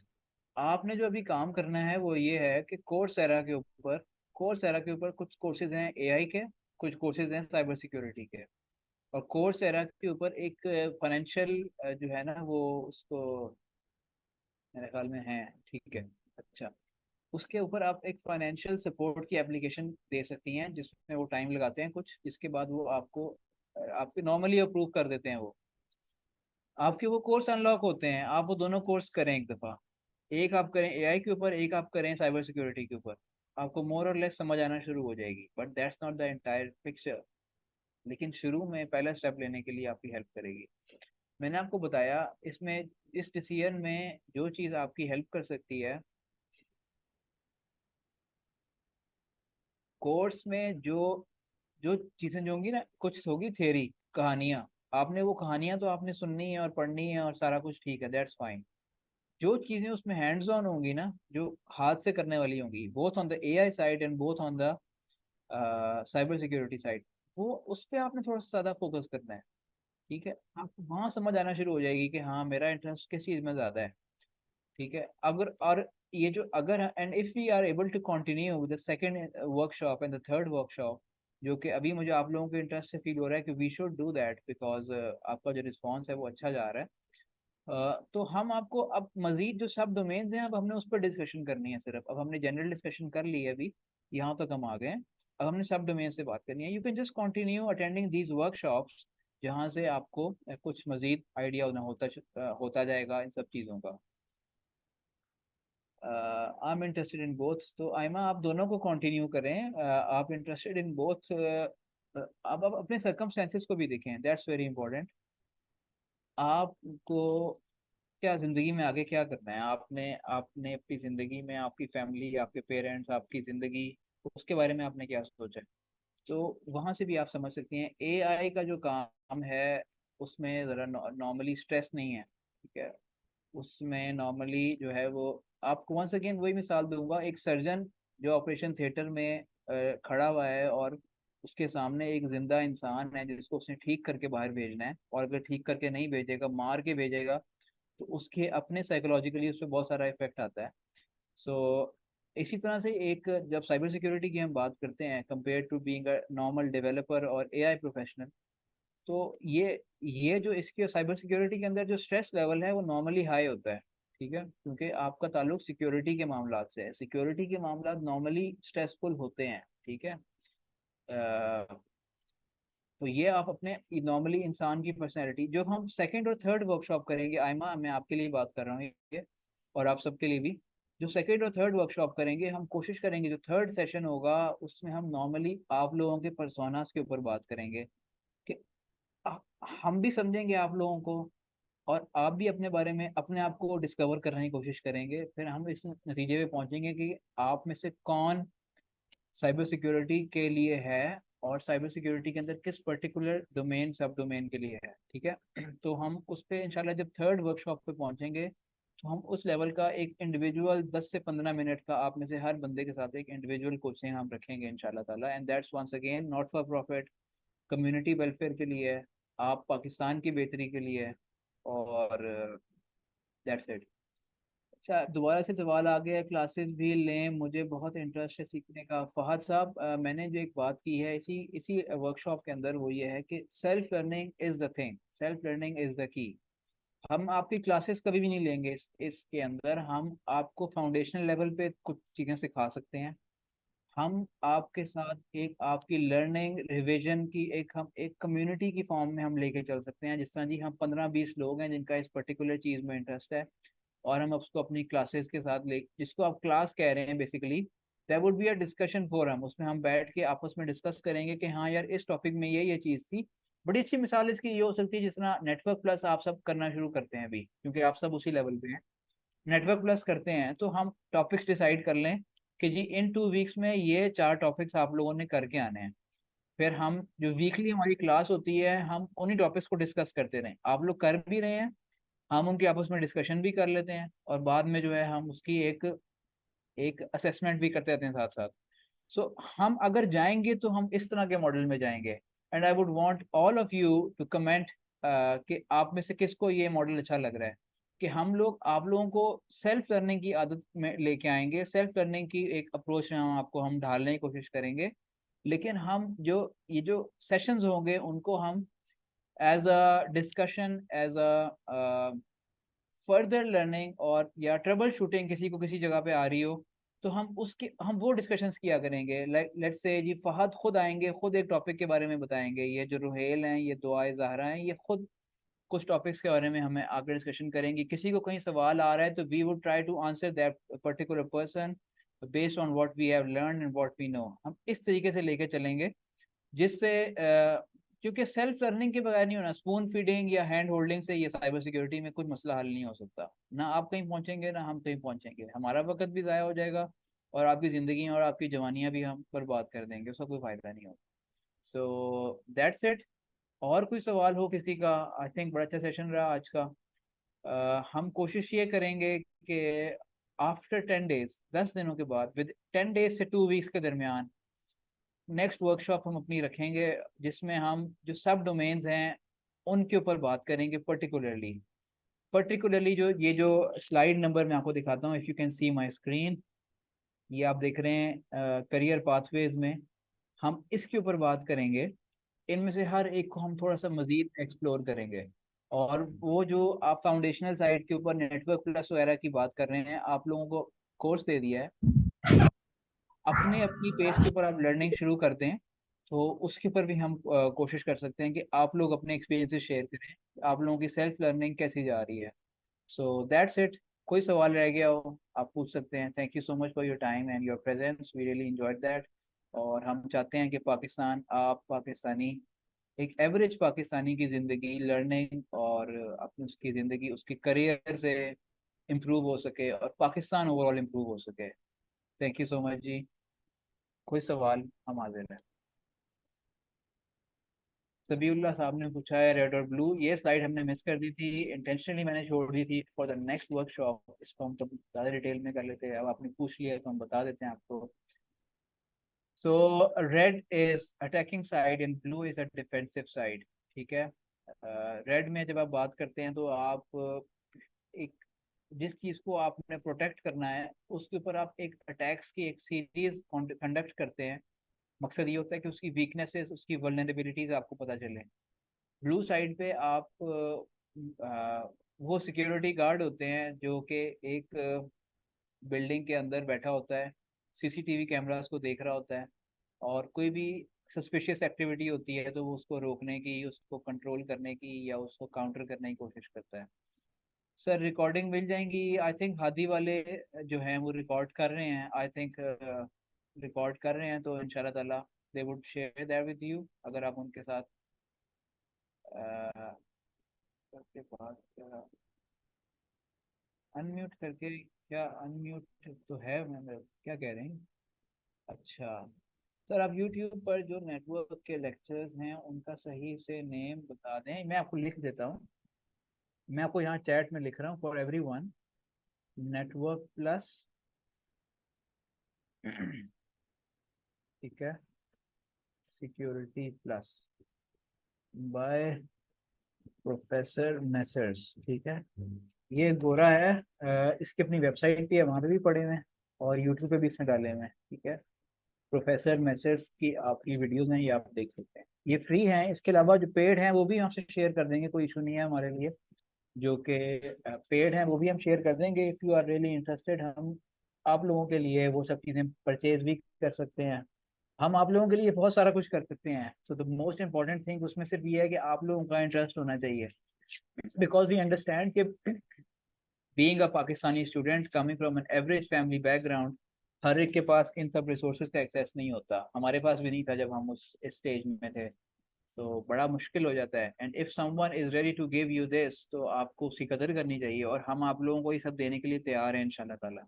आपने जो अभी काम करना है वो ये है कि कोर्सेरा के ऊपर कुछ कोर्सेज हैं एआई के, कुछ कोर्सेज हैं साइबर सिक्योरिटी के। और कोर्सेरा के ऊपर एक फाइनेंशियल जो है ना वो उसको मेरे ख्याल में है। ठीक है, अच्छा। उसके ऊपर आप एक फाइनेंशियल सपोर्ट की एप्लीकेशन दे सकती हैं जिसमें वो टाइम लगाते हैं कुछ, जिसके बाद वो आपको आपके नॉर्मली अप्रूव कर देते हैं। वो आपके वो कोर्स अनलॉक होते हैं, आप वो दोनों कोर्स करें एक दफ़ा। एक आप करें एआई के ऊपर, एक आप करें साइबर सिक्योरिटी के ऊपर। आपको मोर और लेस समझ आना शुरू हो जाएगी, but that's not the entire picture. लेकिन शुरू में पहला स्टेप लेने के लिए आपकी हेल्प करेगी। मैंने आपको बताया इसमें, इस डिसीजन में जो चीज़ आपकी हेल्प कर सकती है, कोर्स में जो जो चीज़ें जो होंगी ना, कुछ होगी थियरी, कहानियाँ। आपने वो कहानियाँ तो आपने सुननी है और पढ़नी है और सारा कुछ ठीक है, दैट्स फाइन। जो चीज़ें उसमें हैंड्स ऑन होंगी ना, जो हाथ से करने वाली होंगी, both on the AI side and both on the cyber security side, वो उस पर आपने थोड़ा सा ज़्यादा फोकस करना है। ठीक है, आपको वहाँ समझ आना शुरू हो जाएगी कि हाँ मेरा इंटरेस्ट किस चीज़ में ज़्यादा है। ठीक है, अगर और ये जो अगर and if we are able to continue with the second workshop and the third workshop, जो कि अभी मुझे आप लोगों के इंटरेस्ट से फील हो रहा है कि we should do that because आपका जो रिस्पांस है वो अच्छा जा रहा है। तो हम आपको अब मजीद जो सब डोमेन्स हैं, अब हमने उस पर डिस्कशन करनी है सिर्फ। अब हमने जनरल डिस्कशन कर ली है, अभी यहाँ तक हम आ गए हैं। अब हमने सब डोमेन से बात करनी है। You can just continue attending these workshops, जहाँ से आपको कुछ मजीद आइडिया होता जाएगा इन सब चीज़ों का। I am interested in both, तो आयमा आप दोनों को कंटिन्यू करें। आप इंटरेस्टेड इन बोथ, आप अपने सर्कमस्टेंसेस को भी देखें, दैट्स वेरी इंपॉर्टेंट। आपको क्या ज़िंदगी में आगे क्या करना है, आपने आपने अपनी ज़िंदगी में आपकी फैमिली, आपके पेरेंट्स, आपकी ज़िंदगी, उसके बारे में आपने क्या सोचा है? तो वहाँ से भी आप समझ सकती हैं एआई का जो काम है उसमें ज़रा नॉर्मली स्ट्रेस नहीं है। ठीक है, उसमें नॉर्मली जो है वो, आपको वंस अगेन वही मिसाल दूंगा, एक सर्जन जो ऑपरेशन थिएटर में खड़ा हुआ है और उसके सामने एक जिंदा इंसान है जिसको उसने ठीक करके बाहर भेजना है, और अगर ठीक करके नहीं भेजेगा, मार के भेजेगा, तो उसके अपने साइकोलॉजिकली उस पर बहुत सारा इफेक्ट आता है। सो इसी तरह से एक, जब साइबर सिक्योरिटी की हम बात करते हैं compare to being a normal developer और एआई प्रोफेशनल, तो ये जो इसके साइबर सिक्योरिटी के अंदर जो स्ट्रेस लेवल है वो नॉर्मली हाई होता है। ठीक है, क्योंकि आपका ताल्लुक सिक्योरिटी के मामलात से है, सिक्योरिटी के मामलात नॉर्मली स्ट्रेसफुल होते हैं। ठीक है, तो ये आप अपने नॉर्मली इंसान की पर्सनैलिटी, जो हम सेकंड और थर्ड वर्कशॉप करेंगे, आयमा मैं आपके लिए बात कर रहा हूँ ये, और आप सबके लिए भी, जो सेकंड और थर्ड वर्कशॉप करेंगे, हम कोशिश करेंगे जो थर्ड सेशन होगा उसमें हम नॉर्मली आप लोगों के पर्सोनास के ऊपर बात करेंगे कि आ- हम भी समझेंगे आप लोगों को, और आप भी अपने बारे में अपने आप को डिस्कवर करने की कोशिश करेंगे। फिर हम इस नतीजे पे पहुंचेंगे कि आप में से कौन साइबर सिक्योरिटी के लिए है और साइबर सिक्योरिटी के अंदर किस पर्टिकुलर डोमेन, सब डोमेन के लिए है। ठीक है, तो हम उस पे इंशाल्लाह जब थर्ड वर्कशॉप पे पहुंचेंगे, तो हम उस लेवल का एक इंडिविजुअल 10 से 15 मिनट का आप में से हर बंदे के साथ एक इंडिविजुअल कोचिंग हम रखेंगे इंशाल्लाह ताला। And that's once again not for profit, community welfare के लिए है, आप पाकिस्तान की बेहतरी के लिए है, और दैट्स इट। अच्छा, दोबारा से सवाल आ गया, क्लासेस भी लें, मुझे बहुत इंटरेस्ट है सीखने का। फहद साहब, मैंने जो एक बात की है इसी इसी वर्कशॉप के अंदर, वो ये है कि self learning is the thing, self learning is the key. हम आपकी क्लासेस कभी भी नहीं लेंगे इसके अंदर, हम आपको फाउंडेशनल लेवल पे कुछ चीज़ें सिखा सकते हैं। हम आपके साथ एक आपकी लर्निंग रिवीजन की हम एक कम्युनिटी की फॉर्म में हम लेके चल सकते हैं। जिस तरह जी हम 15-20 लोग हैं जिनका इस पर्टिकुलर चीज़ में इंटरेस्ट है, और हम उसको अपनी क्लासेस के साथ ले, जिसको आप क्लास कह रहे हैं basically, there would be a discussion forum. उसमें हम बैठ के आपस में डिस्कस करेंगे कि हाँ यार इस टॉपिक में ये चीज़ थी। बड़ी अच्छी मिसाल इसकी ये हो सकती है, जिस तरह नेटवर्क प्लस आप सब करना शुरू करते हैं अभी, क्योंकि आप सब उसी लेवल पे हैं। नेटवर्क प्लस करते हैं तो हम टॉपिक्स डिसाइड कर लें कि जी इन 2 वीक्स में ये 4 टॉपिक्स आप लोगों ने करके आने हैं। फिर हम जो वीकली हमारी क्लास होती है हम उन्हीं टॉपिक्स को डिस्कस करते रहें। आप लोग कर भी रहे हैं, हम उनके आपस में डिस्कशन भी कर लेते हैं, और बाद में जो है हम उसकी एक एक असेसमेंट भी करते रहते हैं साथ साथ। सो हम अगर जाएंगे तो हम इस तरह के मॉडल में जाएंगे। And I would want all of you to comment कि आप में से किसको ये मॉडल अच्छा लग रहा है, कि हम लोग आप लोगों को सेल्फ लर्निंग की आदत में लेके आएंगे। सेल्फ लर्निंग की एक अप्रोच में हम आपको हम ढालने की कोशिश करेंगे, लेकिन हम जो ये जो सेशंस होंगे उनको हम as a discussion, as a further learning, और या ट्रबल शूटिंग किसी को किसी जगह पे आ रही हो तो हम वो डिस्कशंस किया करेंगे। लाइक लेट्स से जी फहद खुद आएंगे, खुद एक टॉपिक के बारे में बताएंगे। ये जो रुहेल हैं, ये दुआए ज़हरा हैं, ये खुद कुछ टॉपिक्स के बारे में हमें आगे डिस्कशन करेंगे। किसी को कहीं सवाल आ रहा है तो we would try to answer that particular person based on what we have learn and what we know. हम इस तरीके से लेके चलेंगे, जिससे क्योंकि सेल्फ लर्निंग के बगैर नहीं होना। स्पून फीडिंग या हैंड होल्डिंग से ये साइबर सिक्योरिटी में कुछ मसला हल नहीं हो सकता। ना आप कहीं पहुंचेंगे ना हम कहीं पहुंचेंगे, हमारा वक्त भी ज़ाया हो जाएगा, और आपकी ज़िंदगी और आपकी जवानियां भी हम बर्बाद कर देंगे, उसका कोई फ़ायदा नहीं होगा। So that's it. और कोई सवाल हो किसी का? आई थिंक बड़ा अच्छा सेशन रहा आज का। हम कोशिश ये करेंगे कि आफ्टर 10 डेज, 10 दिनों के बाद, विद 10 डेज से 2 वीक्स के दरमियान नेक्स्ट वर्कशॉप हम अपनी रखेंगे, जिसमें हम जो सब डोमेन्स हैं उनके ऊपर बात करेंगे। पर्टिकुलरली जो ये जो स्लाइड नंबर मैं आपको दिखाता हूँ, if you can see my screen, ये आप देख रहे हैं करियर पाथवेज में। हम इसके ऊपर बात करेंगे, इनमें से हर एक को हम थोड़ा सा मजीद एक्सप्लोर करेंगे। और वो जो आप फाउंडेशनल साइट के ऊपर नेटवर्क प्लस वगैरह की बात कर रहे हैं, आप लोगों को कोर्स दे दिया है, अपने अपनी पेज के ऊपर आप लर्निंग शुरू करते हैं तो उसके ऊपर भी हम कोशिश कर सकते हैं कि आप लोग अपने एक्सपीरियंसेस शेयर करें, आप लोगों की सेल्फ लर्निंग कैसी जा रही है। So that's it. कोई सवाल रह गया हो आप पूछ सकते हैं। Thank you so much for your time and your presence, we really enjoyed that. और हम चाहते हैं कि पाकिस्तान, आप पाकिस्तानी, एक एवरेज पाकिस्तानी की ज़िंदगी लर्निंग और अपनी उसकी ज़िंदगी उसकी करियर से इम्प्रूव हो सके, और पाकिस्तान ओवरऑल इम्प्रूव हो सके। थैंक यू सो मच जी। कोई सवाल? हम हाजिर हैं। सबीउल्लाह साहब ने पूछा है रेड और ब्लू। ये स्लाइड हमने मिस कर दी थी, इंटेंशनली मैंने छोड़ दी थी फॉर द नेक्स्ट वर्कशॉप। इसको हम तो ज़्यादा डिटेल में कर लेते हैं, अब आपने पूछ लिया है तो हम बता देते हैं आपको। So red is attacking side and blue is a defensive side. ठीक है। रेड में जब आप बात करते हैं तो आप एक जिस चीज़ को आपने प्रोटेक्ट करना है उसके ऊपर आप एक अटैक्स की एक सीरीज कंडक्ट करते हैं। मकसद ये होता है कि उसकी वीकनेसेस, उसकी वल्नरेबिलिटीज आपको पता चले। ब्लू साइड पे आप वो सिक्योरिटी गार्ड होते हैं जो कि एक बिल्डिंग के अंदर बैठा होता है, सीसीटीवी कैमरास को देख रहा होता है, और कोई भी सस्पिशियस एक्टिविटी होती है तो वो उसको रोकने की, उसको कंट्रोल करने की या उसको काउंटर करने की कोशिश करता है। सर रिकॉर्डिंग मिल जाएंगी आई थिंक, हादी वाले जो हैं वो रिकॉर्ड कर रहे हैं आई थिंक, रिकॉर्ड कर रहे हैं तो इंशाल्लाह ताला they would share that with you. अगर आप उनके साथ करके बात अनम्यूट करके, क्या अनम्यूट तो है, मैं क्या कह रहे हैं? अच्छा सर, आप यूट्यूब पर जो नेटवर्क के लेक्चर्स हैं उनका सही से नेम बता दें। मैं आपको लिख देता हूँ, मैं आपको यहाँ चैट में लिख रहा हूँ फॉर एवरीवन। नेटवर्क प्लस, ठीक है, security plus by professor Messrs. ठीक है, ये गोरा है, इसकी अपनी वेबसाइट भी है, वहाँ पे भी पड़े हुए हैं, और यूट्यूब पे भी इसने डाले हुए हैं। ठीक है, प्रोफेसर मैसर्स की आपकी वीडियोस हैं, ये आप देख सकते हैं, ये फ्री हैं। इसके अलावा जो पेड हैं वो भी आपसे शेयर कर देंगे, कोई इशू नहीं है हमारे लिए। जो कि पेड हैं वो भी हम शेयर कर देंगे if you are really interested. हम आप लोगों के लिए वो सब चीज़ें परचेज भी कर सकते हैं, हम आप लोगों के लिए बहुत सारा कुछ कर सकते हैं। So the most important thing उसमें सिर्फ ये है कि आप लोगों का इंटरेस्ट होना चाहिए, बिकॉज वी अंडरस्टैंड कि being a Pakistani student coming from an average family background, हर एक के पास इन सब रिसोर्सेज का एक्सेस नहीं होता, हमारे पास भी नहीं था जब हम उस स्टेज में थे, तो बड़ा मुश्किल हो जाता है। And if someone is ready to give you this, तो आपको उसकी कदर करनी चाहिए, और हम आप लोगों को ये सब देने के लिए तैयार हैं इंशाल्लाह ताला।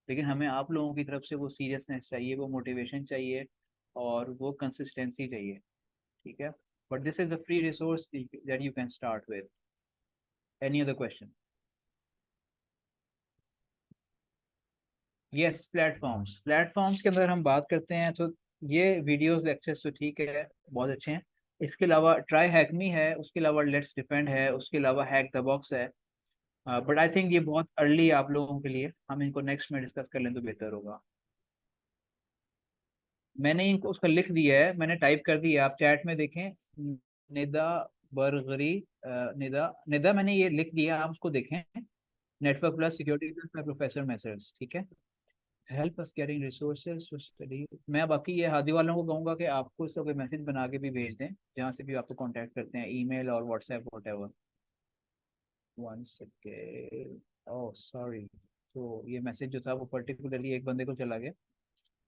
लेकिन हमें आप लोगों की तरफ से वो सीरियसनेस चाहिए, वो मोटिवेशन चाहिए, और वो कंसिस्टेंसी चाहिए, ठीक है। But this is a free resource that you can start with. Any other question? Yes, platforms के अंदर हम बात करते हैं तो ये वीडियोस लेक्चर्स तो ठीक है, बहुत अच्छे हैं। इसके अलावा ट्राई हैकमी है, उसके अलावा लेट्स डिफेंड है, उसके अलावा हैक द बॉक्स है। बट आई थिंक ये बहुत अर्ली आप लोगों के लिए, हम इनको नेक्स्ट में डिस्कस कर लें तो बेहतर होगा। मैंने इनको उसका लिख दिया है, मैंने टाइप कर दिया, आप चैट में देखें। निदा बरगरी, निदा निदा मैंने ये लिख दिया, आप उसको देखें। Network plus security plus professor methods, ठीक है। Help us getting resources to study. मैं बाकी ये हादी वालों को कहूँगा कि आपको इसका कोई मैसेज बना के भी भेज दें, जहाँ से भी आपको कांटेक्ट करते हैं, ईमेल और WhatsApp whatever. One second, oh sorry, तो ये मैसेज जो था वो पर्टिकुलरली एक बंदे को चला गया।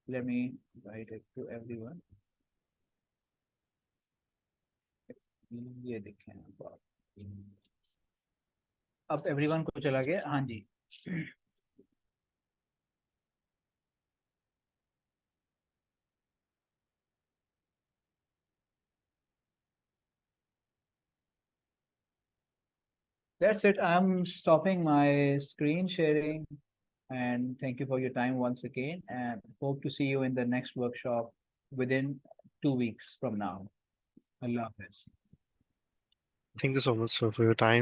Let me write it to everyone. ये देखें अब एवरीवन को चला गया, हाँ जी। That's it. I'm stopping my screen sharing, and thank you for your time once again, and hope to see you in the next workshop within 2 weeks from now. Allah Hafiz. Thank you so much, sir, for your time.